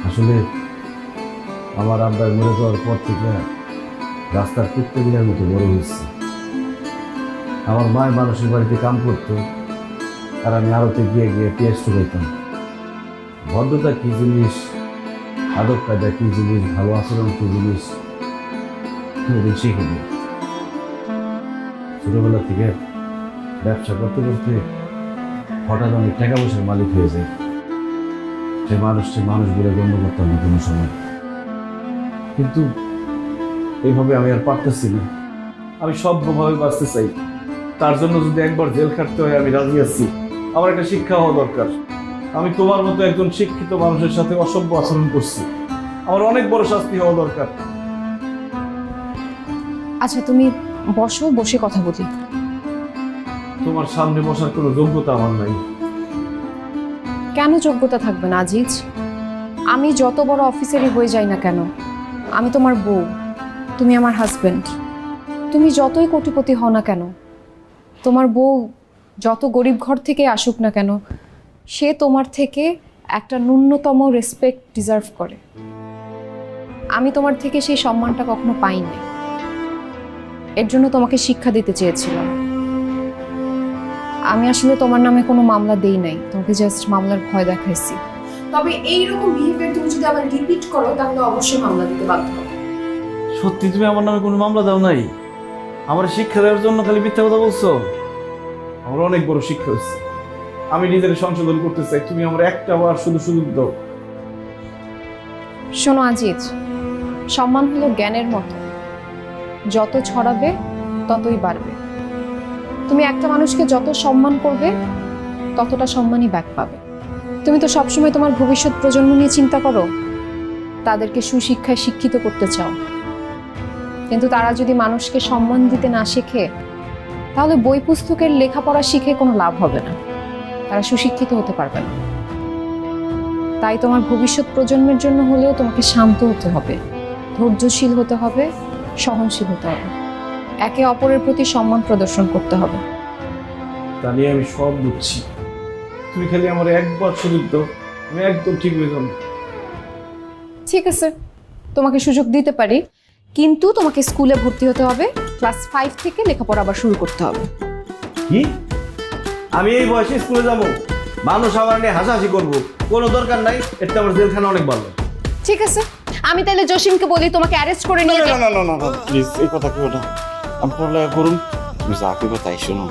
আসলে আমার আব্বার মরে যাওয়ার পর থেকে রাস্তার প্রত্যেকদিনের মতো বড় হয়েছে। আমার মায়ের মানুষের বাড়িতে কাম করতো, আর আমি আড়তে গিয়ে গিয়ে পেঁয়াজ ঢুকাইতাম। ভদ্রতা কী জিনিস, আদব কায়দা কী জিনিস, ভালো আচরণ কী জিনিস কোনোদিন শিখিনি। ছোটবেলা থেকে ব্যবসা করতে করতে হঠাৎ আমি টাকা পয়সার মালিক হয়ে যাই। সে মানুষ বলে গণ্য করতাম না কোনো সময়, কিন্তু এইভাবে আমি আর পারতেছি না। আমি সভ্যভাবে বাঁচতে চাই, তার জন্য যদি একবার জেল খাটতে হয় আমি রাজি আছি। আমার একটা শিক্ষা হওয়া দরকার। আমি তোমার মতো একজন শিক্ষিত মানুষের সাথে অসভ্য আচরণ করছি, আমার অনেক বড় শাস্তি হওয়া দরকার। আচ্ছা তুমি বসো, বসে কথা বলি। তোমার সামনে বসার কোনো যোগ্যতা আমার নাই। কেন যোগ্যতা থাকবে না আজিজ? আমি যত বড় অফিসারই হয়ে যাই না কেন, আমি তোমার বউ, তুমি আমার হাজবেন্ড। তুমি যতই কোটিপতি হও না কেন, তোমার বউ যত গরিব ঘর থেকে আসুক না কেন, সে তোমার থেকে একটা ন্যূনতম রেসপেক্ট ডিজার্ভ করে। আমি তোমার থেকে সেই সম্মানটা কখনো পাইনি, এর জন্য তোমাকে শিক্ষা দিতে চেয়েছিলাম। আমি আসলে তোমার নামে কোনো মামলা দেই নাই, তোমাকে জাস্ট মামলার ভয় দেখাইছি। তবে এইরকম বিহেভিয়ার তুমি যদি আবার রিপিট করো তাহলে অবশ্যই মামলা দিতে বাধ্য হবে। সত্যি তুমি আমার নামে কোনো মামলা দাও নাই? আমার শিক্ষা দেওয়ার জন্য খালি মিথ্যা কথা বলছো? আমার অনেক বড় শিক্ষা হচ্ছে, আমি নিজের সংশোধন করতে চাই। তুমি আমার একটা বার শুধু সুযোগ দাও। শোনো আজিজ, সম্মান হলো জ্ঞানের মতো, যত ছড়াবে ততই বাড়বে। তুমি একটা মানুষকে যত সম্মান করবে ততটা সম্মানই ব্যাক পাবে। তুমি তো সবসময় তোমার ভবিষ্যৎ প্রজন্ম নিয়ে চিন্তা করো, তাদেরকে সুশিক্ষায় শিক্ষিত করতে চাও, কিন্তু তারা যদি মানুষকে সম্মান দিতে না শেখে তাহলে বই পুস্তকের লেখাপড়া শিখে কোনো লাভ হবে না, তারা সুশিক্ষিত হতে পারবে না। তাই তোমার ভবিষ্যৎ প্রজন্মের জন্য হলেও তোমাকে শান্ত হতে হবে, ধৈর্যশীল হতে হবে, সহনশীল হতে হবে, একে অপরের প্রতি সম্মান প্রদর্শন করতে হবে। তা নিয়ে আমি সব বুঝছি, তুমি খালি আমার একবার সুযোগ দাও, আমি একদম ঠিক হয়ে যাবো। ঠিক আছে, তোমাকে সুযোগ দিতে পারি, কিন্তু তোমাকে স্কুলে ভর্তি হতে হবে, ক্লাস 5 থেকে লেখাপড়া আবার শুরু করতে হবে। কি? আমি এই বয়সে স্কুলে যাবো? মানুষ আমার নিয়ে হাসাহাসি করবো, কোনো দরকার নাই। এটা আমার জেলখানা অনেক ভালো। ঠিক আছে, আমি তাহলে জসিমকে বলি তোমাকে অ্যারেস্ট করে নিয়ে না প্লিজ এই কথা কেউ না, আমি পড়ালেখা করুন, তুমি যা কইবা তাই শোনো।